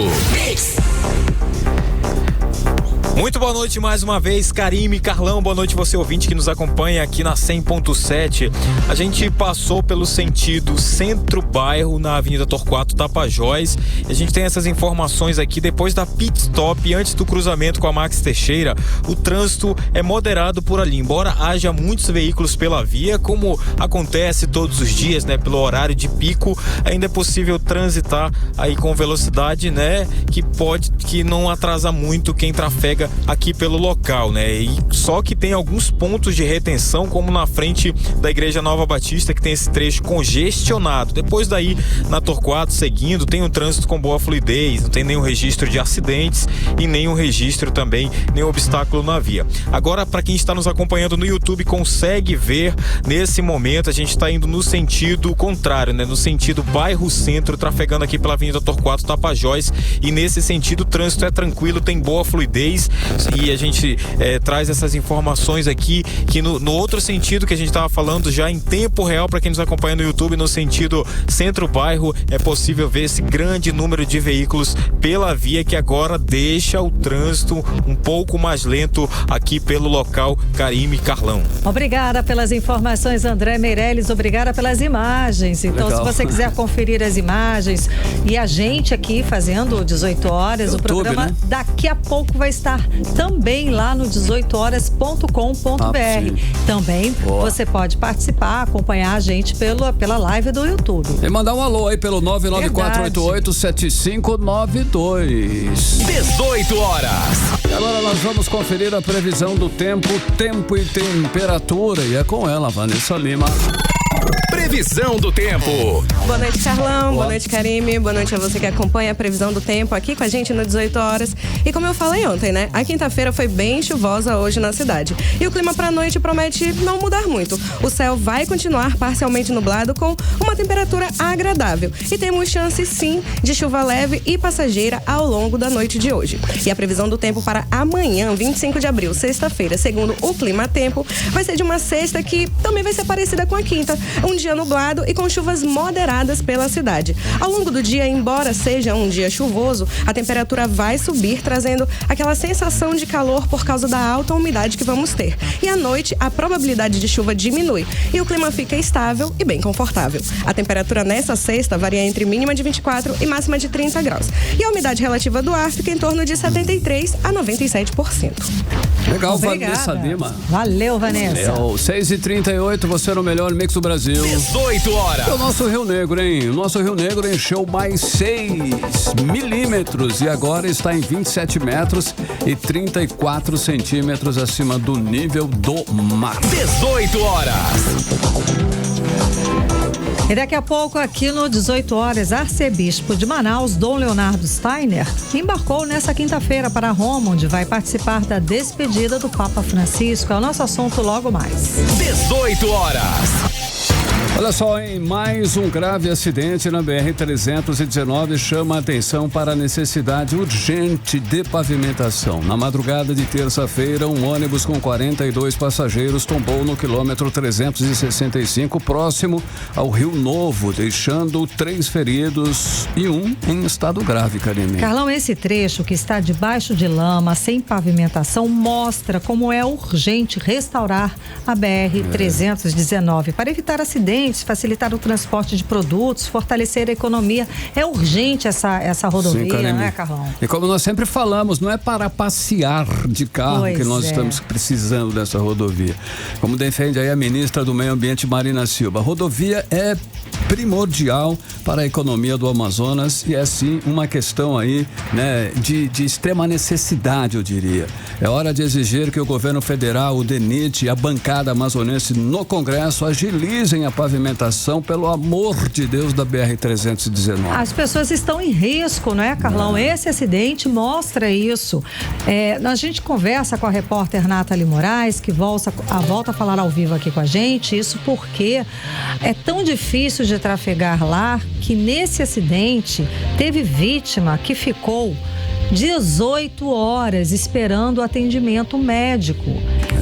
Muito boa noite mais uma vez, Karime, Carlão, boa noite você ouvinte que nos acompanha aqui na 100.7. A gente passou pelo sentido centro-bairro na Avenida Torquato Tapajós. A gente tem essas informações aqui depois da pit stop, antes do cruzamento com a Max Teixeira. O trânsito é moderado por ali, embora haja muitos veículos pela via, como acontece todos os dias, né, pelo horário de pico, ainda é possível transitar aí com velocidade, né, que não atrasa muito quem trafega aqui pelo local, né? E só que tem alguns pontos de retenção, como na frente da Igreja Nova Batista, que tem esse trecho congestionado. Depois daí, na Torquato, seguindo, tem um trânsito com boa fluidez, não tem nenhum registro de acidentes e nenhum registro também, nenhum obstáculo na via. Agora, para quem está nos acompanhando no YouTube, consegue ver, nesse momento, a gente está indo no sentido contrário, né? No sentido bairro centro, trafegando aqui pela Avenida Torquato Tapajós, e nesse sentido o trânsito é tranquilo, tem boa fluidez. E a gente traz essas informações aqui, que no outro sentido que a gente estava falando já em tempo real, para quem nos acompanha no YouTube, no sentido centro-bairro, é possível ver esse grande número de veículos pela via, que agora deixa o trânsito um pouco mais lento aqui pelo local, Karime, Carlão. Obrigada pelas informações, André Meirelles, obrigada pelas imagens. Então, legal. Se você quiser conferir as imagens e a gente aqui fazendo 18 horas, YouTube, o programa, né, daqui a pouco vai estar também lá no 18horas.com.br. Também você pode participar, acompanhar a gente pela live do YouTube. E mandar um alô aí pelo 994887592. 18 horas. E agora nós vamos conferir a previsão do tempo e temperatura, e é com ela, Vanessa Lima. Previsão do tempo. Boa noite, Carlão. Boa noite, Karime. Boa noite a você que acompanha a previsão do tempo aqui com a gente no 18 horas. E como eu falei ontem, né? A quinta-feira foi bem chuvosa hoje na cidade. E o clima pra noite promete não mudar muito. O céu vai continuar parcialmente nublado com uma temperatura agradável. E temos chance, sim, de chuva leve e passageira ao longo da noite de hoje. E a previsão do tempo para amanhã, 25 de abril, sexta-feira, segundo o Clima Tempo, vai ser de uma sexta que também vai ser parecida com a quinta. Um dia nublado e com chuvas moderadas pela cidade. Ao longo do dia, embora seja um dia chuvoso, a temperatura vai subir, trazendo aquela sensação de calor por causa da alta umidade que vamos ter. E à noite, a probabilidade de chuva diminui e o clima fica estável e bem confortável. A temperatura nessa sexta varia entre mínima de 24 e máxima de 30 graus. E a umidade relativa do ar fica em torno de 73 a 97%. Legal, Obrigada. Vanessa Lima. Valeu, Vanessa. 6h38, você no melhor mix do Brasil. 18 horas. E o nosso Rio Negro, hein? O nosso Rio Negro encheu mais 6 milímetros e agora está em 27 metros e 34 centímetros acima do nível do mar. 18 horas. E daqui a pouco, aqui no 18 horas, arcebispo de Manaus, Dom Leonardo Steiner, embarcou nessa quinta-feira para Roma, onde vai participar da despedida do Papa Francisco. É o nosso assunto logo mais. 18 horas. Olha só, hein? Mais um grave acidente na BR-319 chama a atenção para a necessidade urgente de pavimentação. Na madrugada de terça-feira, um ônibus com 42 passageiros tombou no quilômetro 365, próximo ao Rio Novo, deixando 3 feridos e um em estado grave, Karine. Carlão, esse trecho que está debaixo de lama, sem pavimentação, mostra como é urgente restaurar a BR-319 para evitar acidentes, facilitar o transporte de produtos, fortalecer a economia. É urgente essa rodovia, sim, não é, Carlão? E como nós sempre falamos, não é para passear de carro Pois que nós é. estamos precisando dessa rodovia. Como defende aí a ministra do Meio Ambiente, Marina Silva, a rodovia é primordial para a economia do Amazonas e é sim uma questão aí, né, de extrema necessidade, eu diria. É hora de exigir que o governo federal, o DENIT e a bancada amazonense no Congresso agilizem a pavimentação, pelo amor de Deus, da BR-319. As pessoas estão em risco, não é, Carlão? Esse acidente mostra isso. A gente conversa com a repórter Nathalie Moraes, que volta a falar ao vivo aqui com a gente, isso porque é tão difícil de trafegar lá que nesse acidente teve vítima que ficou 18 horas esperando o atendimento médico.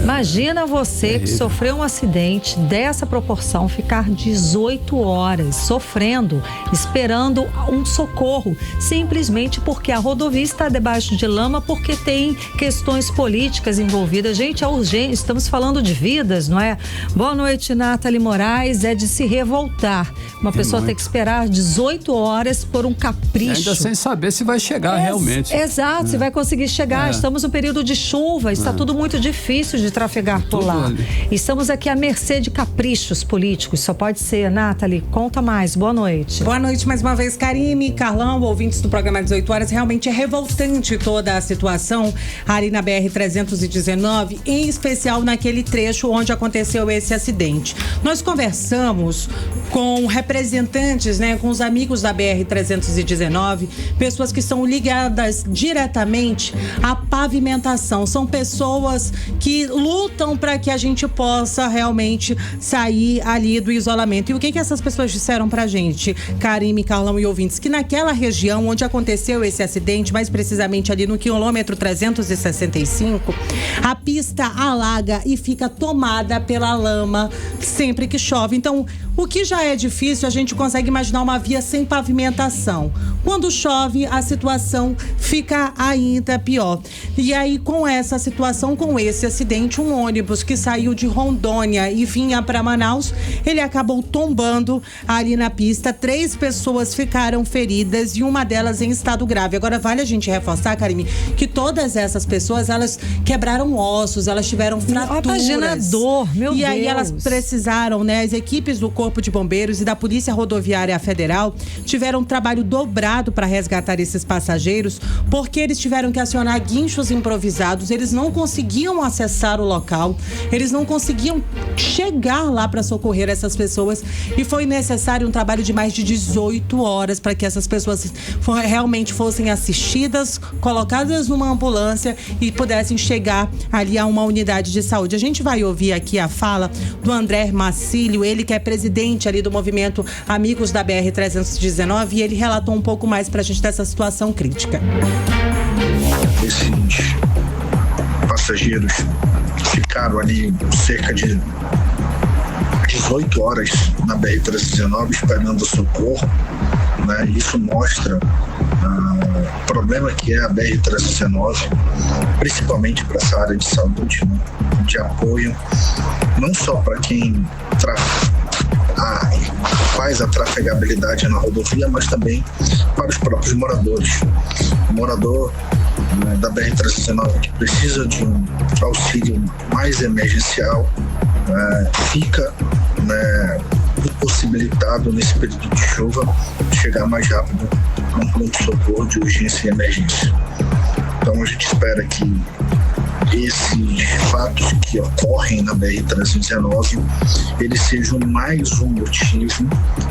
Imagina você que sofreu um acidente dessa proporção ficar 18 horas sofrendo, esperando um socorro, simplesmente porque a rodovia está debaixo de lama, porque tem questões políticas envolvidas. Gente, é urgente, estamos falando de vidas, não é? Boa noite, Nathalie Moraes. É de se revoltar. Uma pessoa ter que esperar 18 horas por um capricho. Ainda sem saber se vai chegar realmente. Exato, se vai conseguir chegar. Estamos no período de chuva, está tudo muito difícil de trafegar por lá. Estamos aqui à mercê de caprichos políticos, só pode ser. Nathalie, conta mais, boa noite. Boa noite mais uma vez, Karime, Carlão, ouvintes do programa 18 horas. Realmente é revoltante toda a situação ali na BR-319, em especial naquele trecho onde aconteceu esse acidente. Nós conversamos com representantes, né, com os amigos da BR-319, pessoas que são ligadas diretamente à pavimentação. São pessoas que lutam para que a gente possa realmente sair ali do isolamento. E o que essas pessoas disseram pra gente, Karime, Carlão e ouvintes? Que naquela região onde aconteceu esse acidente, mais precisamente ali no quilômetro 365, a pista alaga e fica tomada pela lama sempre que chove. Então, o que já é difícil, a gente consegue imaginar uma via sem pavimentação. Quando chove, a situação fica ainda pior. E aí, com essa situação, com esse acidente, um ônibus que saiu de Rondônia e vinha para Manaus, ele acabou tombando ali na pista. 3 pessoas ficaram feridas e uma delas em estado grave. Agora, vale a gente reforçar, Karime, que todas essas pessoas, elas quebraram ossos, elas tiveram fraturas. Imagina a dor, meu Deus. E aí elas precisaram, né, as equipes do Corpo de Bombeiros e da Polícia Rodoviária Federal tiveram um trabalho dobrado para resgatar esses passageiros, porque eles tiveram que acionar guinchos improvisados, eles não conseguiam acessar para o local. Eles não conseguiam chegar lá para socorrer essas pessoas e foi necessário um trabalho de mais de 18 horas para que essas pessoas realmente fossem assistidas, colocadas numa ambulância e pudessem chegar ali a uma unidade de saúde. A gente vai ouvir aqui a fala do André Marcílio, ele que é presidente ali do movimento Amigos da BR-319, e ele relatou um pouco mais pra gente dessa situação crítica. Esses passageiros ficaram ali cerca de 18 horas na BR-319 esperando socorro, né? Isso mostra o problema que é a BR-319, principalmente para essa área de saúde, né? De apoio, não só para quem faz a trafegabilidade na rodovia, mas também para os próprios moradores. O morador da BR-319 que precisa de um auxílio mais emergencial fica impossibilitado nesse período de chuva de chegar mais rápido a um pronto-socorro de urgência e emergência. Então a gente espera que esses fatos que ocorrem na BR-319, eles sejam mais um motivo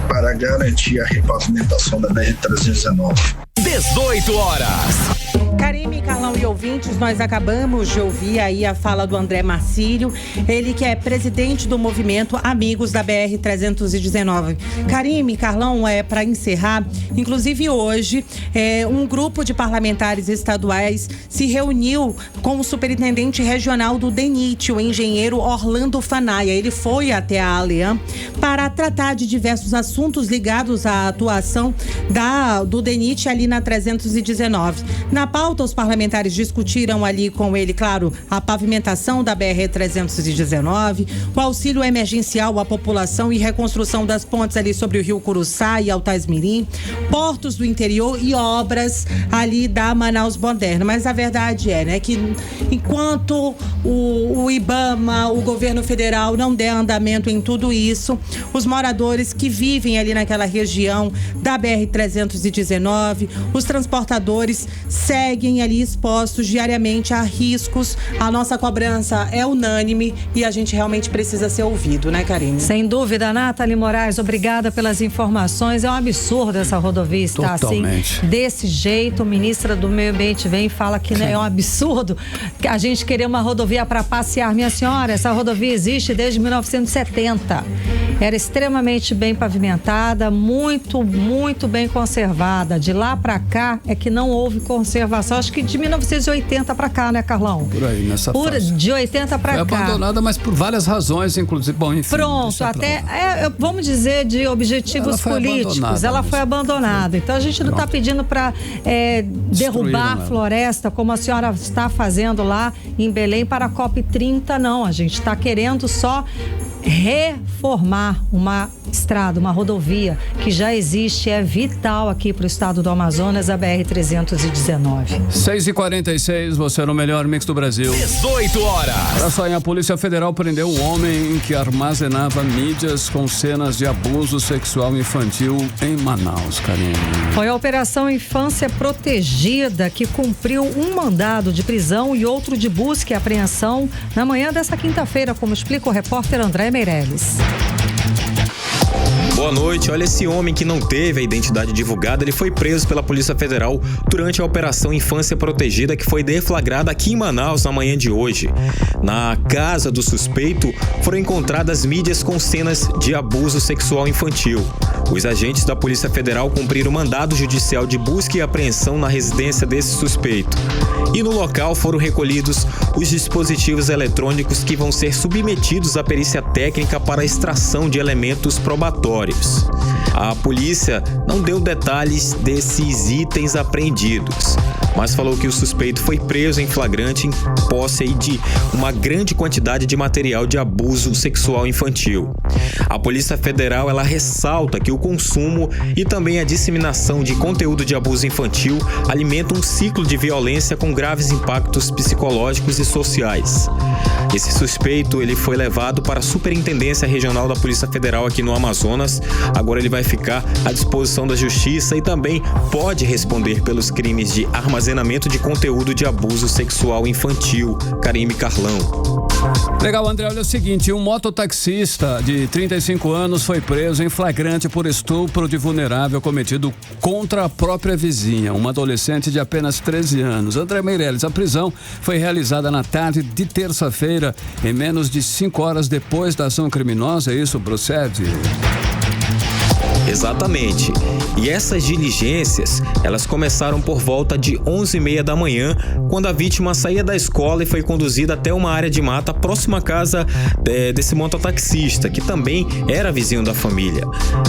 para garantir a repavimentação da BR-319. 18 horas. Karime, Carlão e ouvintes, nós acabamos de ouvir aí a fala do André Marcílio, ele que é presidente do movimento Amigos da BR-319. Karime, Carlão, para encerrar, inclusive hoje, um grupo de parlamentares estaduais se reuniu com o superintendente regional do DENIT, o engenheiro Orlando Fanaia. Ele foi até a Aleam para tratar de diversos assuntos ligados à atuação do DENIT ali na 319. Na pauta, os parlamentares discutiram ali com ele, claro, a pavimentação da BR-319, o auxílio emergencial à população e reconstrução das pontes ali sobre o Rio Curuçá e Altaismirim, portos do interior e obras ali da Manaus Moderna. Mas a verdade é, que enquanto o IBAMA, o governo federal, não der andamento em tudo isso, os moradores que vivem ali naquela região da BR-319, os transportadores seguem ali expostos diariamente a riscos. A nossa cobrança é unânime e a gente realmente precisa ser ouvido, né, Karine? Sem dúvida. Nathalie Moraes, obrigada pelas informações. É um absurdo essa rodovia estar assim, desse jeito. A ministra do Meio Ambiente vem e fala que é um absurdo a gente querer uma rodovia para passear. Minha senhora, essa rodovia existe desde 1970. Era extremamente bem pavimentada, muito, muito bem conservada. De lá para cá é que não houve conservação. Acho que de 1980 para cá, né, Carlão? Por aí, nessa fase. De 80 para cá. Foi abandonada, mas por várias razões, inclusive. Bom, enfim. Pronto, até, vamos dizer, de objetivos políticos. Ela foi abandonada. Então a gente não está pedindo para derrubar a floresta, como a senhora está fazendo lá em Belém para a COP30, não. A gente está querendo só reformar uma estrada, uma rodovia que já existe, é vital aqui para o estado do Amazonas, a BR-319. 6h46, você no melhor mix do Brasil. 18 horas. Olha só, a Polícia Federal prendeu um homem que armazenava mídias com cenas de abuso sexual infantil em Manaus, Karine. Foi a Operação Infância Protegida que cumpriu um mandado de prisão e outro de busca e apreensão na manhã desta quinta-feira, como explica o repórter André Meirelles. Boa noite. Olha, esse homem que não teve a identidade divulgada, ele foi preso pela Polícia Federal durante a Operação Infância Protegida, que foi deflagrada aqui em Manaus na manhã de hoje. Na casa do suspeito foram encontradas mídias com cenas de abuso sexual infantil. Os agentes da Polícia Federal cumpriram mandado judicial de busca e apreensão na residência desse suspeito. E no local foram recolhidos os dispositivos eletrônicos que vão ser submetidos à perícia técnica para a extração de elementos probatórios. A polícia não deu detalhes desses itens apreendidos, mas falou que o suspeito foi preso em flagrante em posse de uma grande quantidade de material de abuso sexual infantil. A Polícia Federal, ela ressalta que o consumo e também a disseminação de conteúdo de abuso infantil alimenta um ciclo de violência com graves impactos psicológicos e sociais. Esse suspeito, ele foi levado para a Superintendência Regional da Polícia Federal aqui no Amazonas. Agora ele vai ficar à disposição da Justiça e também pode responder pelos crimes de armazenamento armazenamento de conteúdo de abuso sexual infantil. Karime Carlão. Legal, André, olha o seguinte, um mototaxista de 35 anos foi preso em flagrante por estupro de vulnerável cometido contra a própria vizinha, uma adolescente de apenas 13 anos. André Meirelles, a prisão foi realizada na tarde de terça-feira, em menos de 5 horas depois da ação criminosa, isso procede? Exatamente. E essas diligências, elas começaram por volta de 11h30 da manhã, quando a vítima saía da escola e foi conduzida até uma área de mata próxima à casa desse mototaxista, que também era vizinho da família.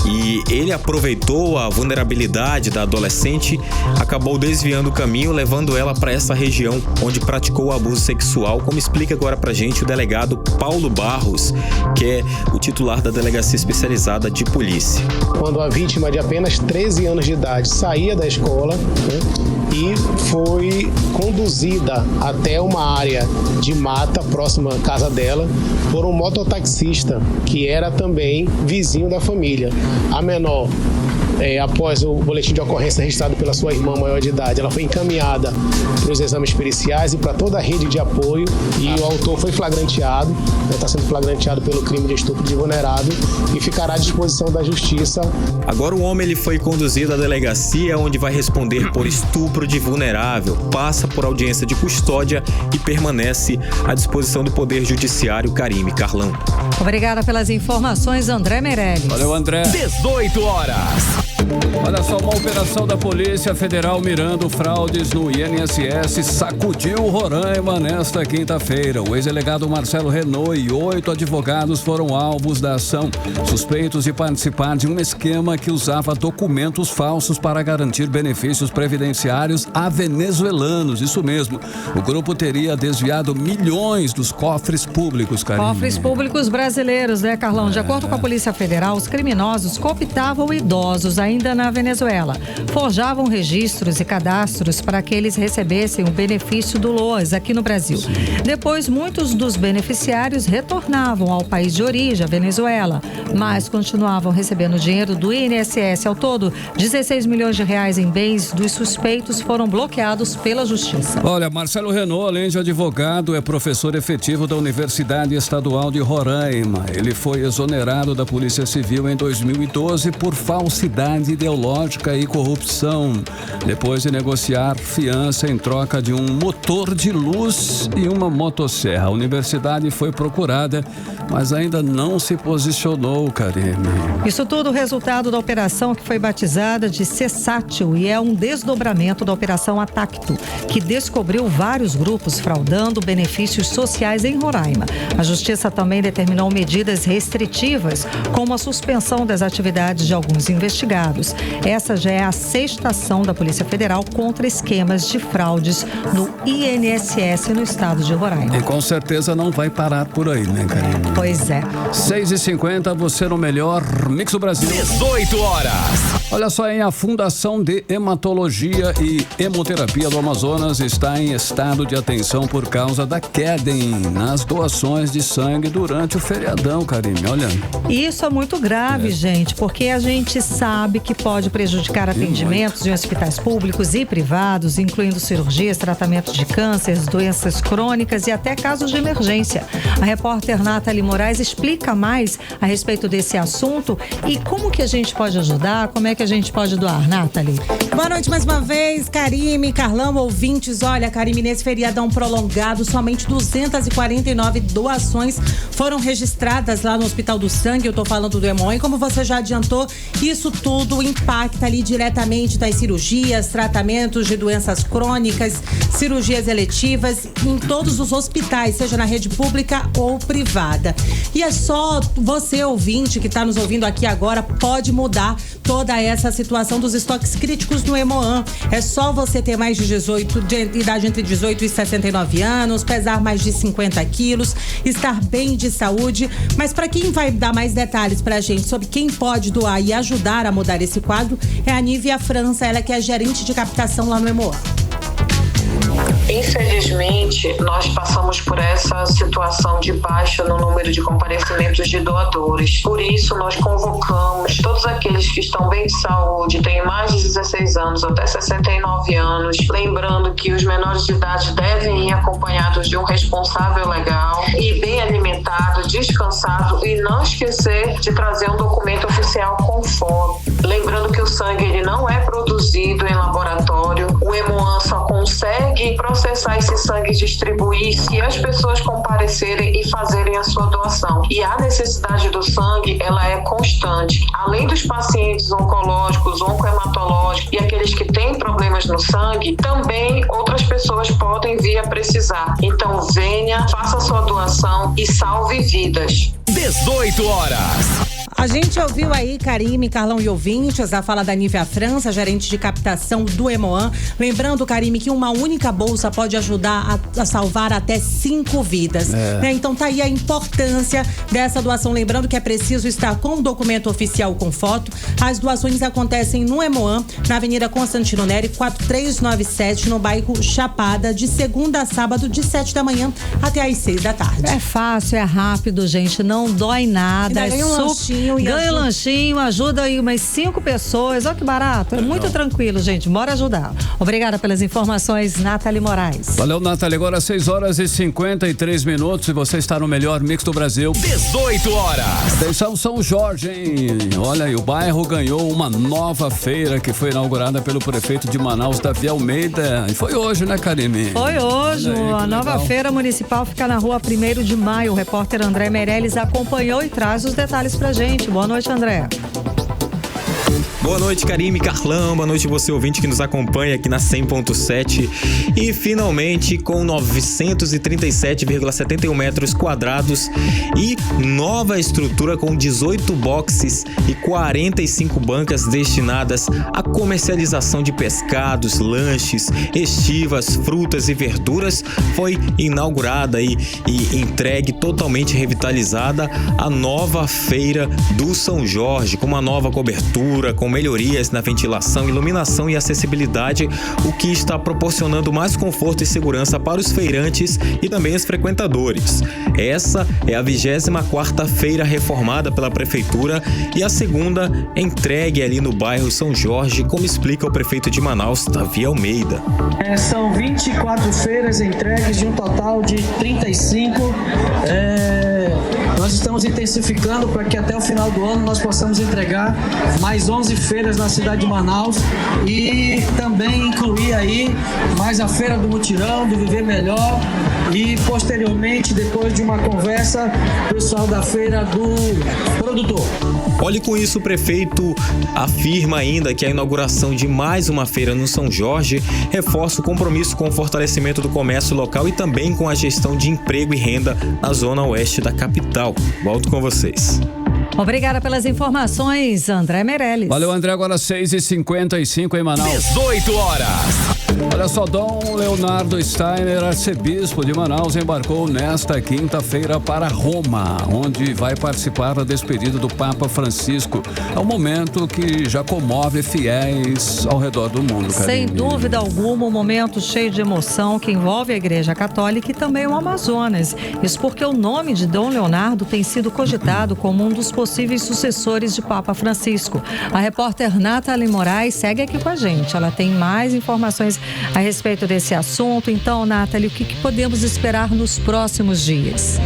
E ele aproveitou a vulnerabilidade da adolescente, acabou desviando o caminho, levando ela para essa região onde praticou o abuso sexual, como explica agora pra gente o delegado Paulo Barros, que é o titular da Delegacia Especializada de Polícia. Quando a vítima de apenas 13 anos de idade saía da escola, e foi conduzida até uma área de mata próxima à casa dela por um mototaxista que era também vizinho da família. A menor, após o boletim de ocorrência registrado pela sua irmã maior de idade, ela foi encaminhada para os exames periciais e para toda a rede de apoio, e o autor foi flagranteado, está sendo flagranteado pelo crime de estupro de vulnerável e ficará à disposição da justiça. Agora o homem ele foi conduzido à delegacia, onde vai responder por estupro de vulnerável, passa por audiência de custódia e permanece à disposição do Poder Judiciário. Karime Carlão. Obrigada pelas informações, André Meirelles. Valeu, André. 18 horas. Olha só, uma operação da Polícia Federal mirando fraudes no INSS sacudiu Roraima nesta quinta-feira. O ex-delegado Marcelo Renault e 8 advogados foram alvos da ação, suspeitos de participar de um esquema que usava documentos falsos para garantir benefícios previdenciários a venezuelanos. Isso mesmo, o grupo teria desviado milhões dos cofres públicos, Karine. Cofres públicos brasileiros, né, Carlão? De acordo com a Polícia Federal, os criminosos cooptavam idosos ainda na Venezuela. Forjavam registros e cadastros para que eles recebessem o benefício do LOAS aqui no Brasil. Depois, muitos dos beneficiários retornavam ao país de origem, a Venezuela, mas continuavam recebendo dinheiro do INSS. Ao todo, 16 milhões de reais em bens dos suspeitos foram bloqueados pela Justiça. Olha, Marcelo Renault, além de advogado, é professor efetivo da Universidade Estadual de Roraima. Ele foi exonerado da Polícia Civil em 2012 por falsidade ideológica e corrupção, depois de negociar fiança em troca de um motor de luz e uma motosserra. A universidade foi procurada, mas ainda não se posicionou, Karine. Isso tudo resultado da operação que foi batizada de Cessátil e é um desdobramento da Operação Atacto, que descobriu vários grupos fraudando benefícios sociais em Roraima. A Justiça também determinou medidas restritivas, como a suspensão das atividades de alguns investigados. Essa já é a 6ª ação da Polícia Federal contra esquemas de fraudes no INSS no estado de Roraima. E com certeza não vai parar por aí, né, Karine? Pois é. 6h50, você no melhor Mix do Brasil. 18 horas. Olha só, a Fundação de Hematologia e Hemoterapia do Amazonas está em estado de atenção por causa da queda nas doações de sangue durante o feriadão, Karine, olha. Isso é muito grave, gente, porque a gente sabe que pode prejudicar atendimentos em hospitais públicos e privados, incluindo cirurgias, tratamentos de cânceres, doenças crônicas e até casos de emergência. A repórter Nathalie Moraes explica mais a respeito desse assunto e como que a gente pode ajudar, como é que a gente pode doar, Nathalie. Boa noite mais uma vez, Karime, Carlão, ouvintes. Olha, Karime, nesse feriadão prolongado, somente 249 doações foram registradas lá no Hospital do Sangue. Eu tô falando do Hemon, e como você já adiantou, isso tudo impacta ali diretamente das cirurgias, tratamentos de doenças crônicas, cirurgias eletivas em todos os hospitais, seja na rede pública ou privada. E é só você, ouvinte, que está nos ouvindo aqui agora, pode mudar toda essa situação dos estoques críticos no Hemoan. É só você ter mais de idade entre 18 e 69 anos, pesar mais de 50 quilos, estar bem de saúde. Mas para quem vai dar mais detalhes pra gente sobre quem pode doar e ajudar a mudar esse quadro, é a Nívia França, ela que é gerente de captação lá no Hemoan. Infelizmente, nós passamos por essa situação de baixa no número de comparecimentos de doadores. Por isso, nós convocamos todos aqueles que estão bem de saúde, têm mais de 16 anos até 69 anos, lembrando que os menores de idade devem ir acompanhados de um responsável legal e bem alimentado, descansado, e não esquecer de trazer um documento oficial com foto. Lembrando que o sangue ele não é produzido em laboratório, o Hemoan só consegue processar esse sangue e distribuir se as pessoas comparecerem e fazerem a sua doação. E a necessidade do sangue, ela é constante. Além dos pacientes oncológicos, oncohematológicos e aqueles que têm problemas no sangue, também outras pessoas podem vir a precisar. Então venha, faça a sua doação e salve vidas. 18 horas. A gente ouviu aí, Karime, Carlão e ouvintes, a fala da Nívia França, gerente de captação do Hemoan. Lembrando, Karime, que uma única bolsa pode ajudar a salvar até 5 vidas. Né? Então tá aí a importância dessa doação. Lembrando que é preciso estar com um documento oficial com foto. As doações acontecem no Hemoan, na Avenida Constantino Neri, 4397, no bairro Chapada, de segunda a sábado, de 7 da manhã até às 6 da tarde. É fácil, é rápido, gente, não dói nada. Ainda ganha um lanchinho. Ganha lanchinho, ajuda aí umas 5 pessoas. Olha que barato, é muito tranquilo, gente. Bora ajudar. Obrigada pelas informações, Nathalie Moraes. Valeu, Nathalie. Agora 6 horas e 53 minutos e você está no melhor mix do Brasil. 18 horas. Atenção, São Jorge, hein? Olha aí, o bairro ganhou uma nova feira que foi inaugurada pelo prefeito de Manaus, Davi Almeida. E foi hoje, né, Karime? Foi hoje. Aí, a nova legal. feira municipal fica na rua 1º de maio. O repórter André Meirelles acompanhou e traz os detalhes pra gente. Boa noite, André. Boa noite, Karime, Carlão. Boa noite você, ouvinte que nos acompanha aqui na 100.7. E finalmente, com 937,71 metros quadrados e nova estrutura com 18 boxes e 45 bancas destinadas à comercialização de pescados, lanches, estivas, frutas e verduras, foi inaugurada e entregue totalmente revitalizada a nova feira do São Jorge, com uma nova cobertura, com melhorias na ventilação, iluminação e acessibilidade, o que está proporcionando mais conforto e segurança para os feirantes e também os frequentadores. Essa é a 24ª feira reformada pela prefeitura e a segunda entregue ali no bairro São Jorge, como explica o prefeito de Manaus, Davi Almeida. São 24 feiras entregues de um total de 35. Nós estamos intensificando para que até o final do ano nós possamos entregar mais 11 feiras na cidade de Manaus e também incluir aí mais a Feira do Mutirão, do Viver Melhor e posteriormente, depois de uma conversa, o pessoal da Feira do Produtor. Olhe, com isso, o prefeito afirma ainda que a inauguração de mais uma feira no São Jorge reforça o compromisso com o fortalecimento do comércio local e também com a gestão de emprego e renda na zona oeste da capital. Volto com vocês. Obrigada pelas informações, André Meirelles. Valeu, André. Agora 6h55 em Manaus. 18 horas. Olha só, Dom Leonardo Steiner, arcebispo de Manaus, embarcou nesta quinta-feira para Roma, onde vai participar da despedida do Papa Francisco. É um momento que já comove fiéis ao redor do mundo, Karine. Sem dúvida alguma, um momento cheio de emoção que envolve a Igreja Católica e também o Amazonas. Isso porque o nome de Dom Leonardo tem sido cogitado como um dos possíveis sucessores de Papa Francisco. A repórter Nathalie Moraes segue aqui com a gente. Ela tem mais informações a respeito desse assunto. Então, Nathalie, o que podemos esperar nos próximos dias?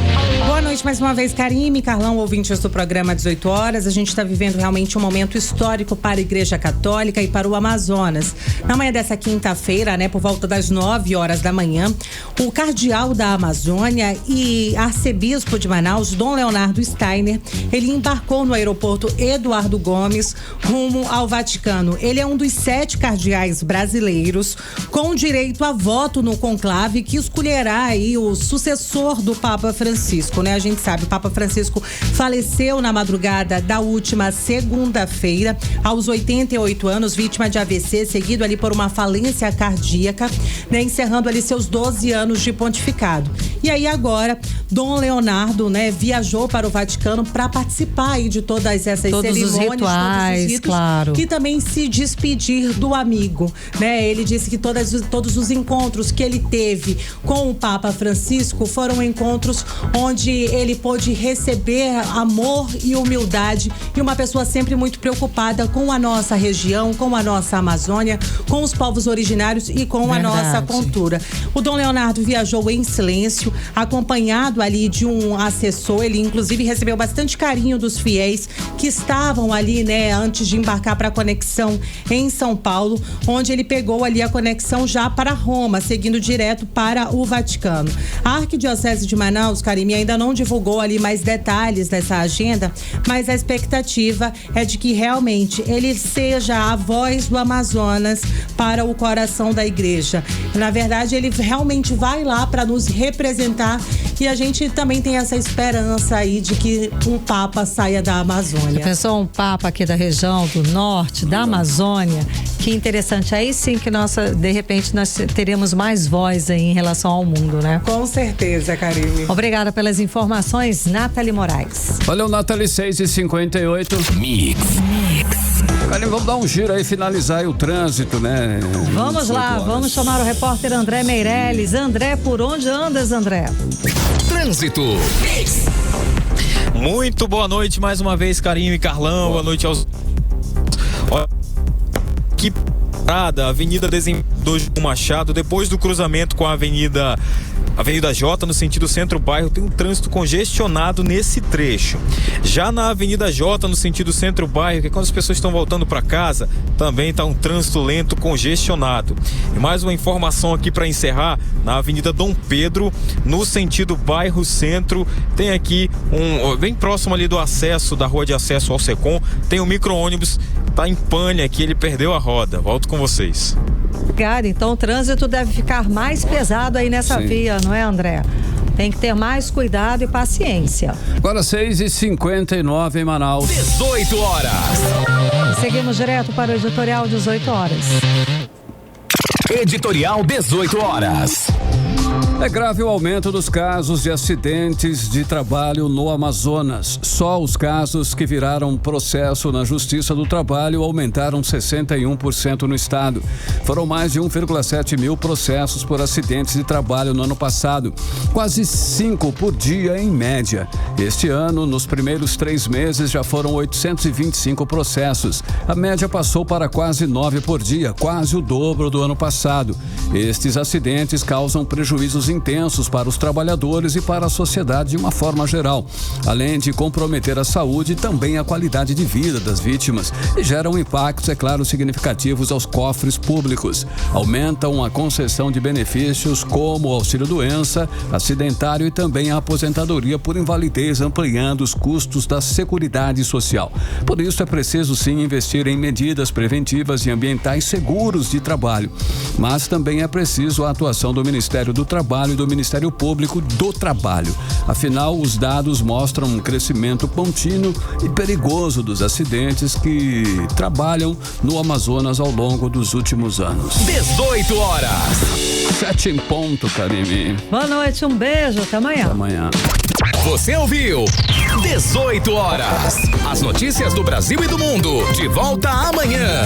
Boa noite mais uma vez, Karime, Carlão, ouvintes do programa 18 horas. A gente está vivendo realmente um momento histórico para a Igreja Católica e para o Amazonas. Na manhã dessa quinta-feira, por volta das 9 horas da manhã, o cardeal da Amazônia e arcebispo de Manaus, Dom Leonardo Steiner, ele embarcou no aeroporto Eduardo Gomes rumo ao Vaticano. Ele é um dos 7 cardeais brasileiros com direito a voto no conclave que escolherá aí o sucessor do Papa Francisco. Francisco, né? A gente sabe, o Papa Francisco faleceu na madrugada da última segunda-feira, aos 88 anos, vítima de AVC, seguido ali por uma falência cardíaca, né? Encerrando ali seus 12 anos de pontificado. E aí agora, Dom Leonardo, né, viajou para o Vaticano para participar aí de todas essas cerimônias, os rituais, todos os ritos, claro. que também se despedir do amigo, né? Ele disse que todos os encontros que ele teve com o Papa Francisco foram encontros onde ele pôde receber amor e humildade, e uma pessoa sempre muito preocupada com a nossa região, com a nossa Amazônia, com os povos originários e com a nossa cultura. O Dom Leonardo viajou em silêncio, acompanhado ali de um assessor. Ele inclusive recebeu bastante carinho dos fiéis que estavam ali, né, antes de embarcar para a conexão em São Paulo, onde ele pegou ali a conexão já para Roma, seguindo direto para o Vaticano. A Arquidiocese de Manaus, Karime, ainda não divulgou ali mais detalhes dessa agenda, mas a expectativa é de que realmente ele seja a voz do Amazonas para o coração da igreja. Na verdade, ele realmente vai lá para nos representar, e a gente também tem essa esperança aí de que um Papa saia da Amazônia. Pensou um Papa aqui da região do norte, da Amazônia? Que interessante. Aí sim que de repente nós teremos mais voz aí em relação ao mundo, né? Com certeza, Karine. Obrigada pelas informações, Nathalie Moraes. Valeu, Nathalie, 6h58. Mix. Vamos dar um giro aí, finalizar aí o trânsito, né? Vamos lá, vamos chamar o repórter André Meirelles. André, por onde andas, André? Trânsito. Muito boa noite mais uma vez, Carinho e Carlão. Boa noite aos... Que parada, Avenida Desembargador Machado, depois do cruzamento com a Avenida J, no sentido centro-bairro, tem um trânsito congestionado nesse trecho. Já na Avenida J, no sentido centro-bairro, que é quando as pessoas estão voltando para casa, também está um trânsito lento congestionado. E mais uma informação aqui para encerrar, na Avenida Dom Pedro, no sentido bairro centro, tem aqui bem próximo ali do acesso, da rua de acesso ao Secom, tem um micro-ônibus, tá em pane aqui, ele perdeu a roda. Volto com vocês. Obrigada. Então o trânsito deve ficar mais pesado aí nessa via, não é, André? Tem que ter mais cuidado e paciência. Agora 6h59 em Manaus. 18 horas. Seguimos direto para o editorial 18 horas. Editorial 18 horas. É grave o aumento dos casos de acidentes de trabalho no Amazonas. Só os casos que viraram processo na Justiça do Trabalho aumentaram 61% no estado. Foram mais de 1,7 mil processos por acidentes de trabalho no ano passado, quase 5 por dia em média. Este ano, nos primeiros 3 meses, já foram 825 processos. A média passou para quase 9 por dia, quase o dobro do ano passado. Estes acidentes causam prejuízos intensos para os trabalhadores e para a sociedade de uma forma geral, além de comprometer a saúde e também a qualidade de vida das vítimas, e geram impactos, é claro, significativos aos cofres públicos. Aumentam a concessão de benefícios como o auxílio-doença, acidentário e também a aposentadoria por invalidez, ampliando os custos da Seguridade Social. Por isso é preciso sim investir em medidas preventivas e ambientais seguros de trabalho, mas também é preciso a atuação do Ministério do Trabalho e do Ministério Público do Trabalho. Afinal, os dados mostram um crescimento contínuo e perigoso dos acidentes que trabalham no Amazonas ao longo dos últimos anos. 18 horas. 7 em ponto, Karime. Boa noite, um beijo, até amanhã. Até amanhã. Você ouviu 18 horas. As notícias do Brasil e do mundo. De volta amanhã.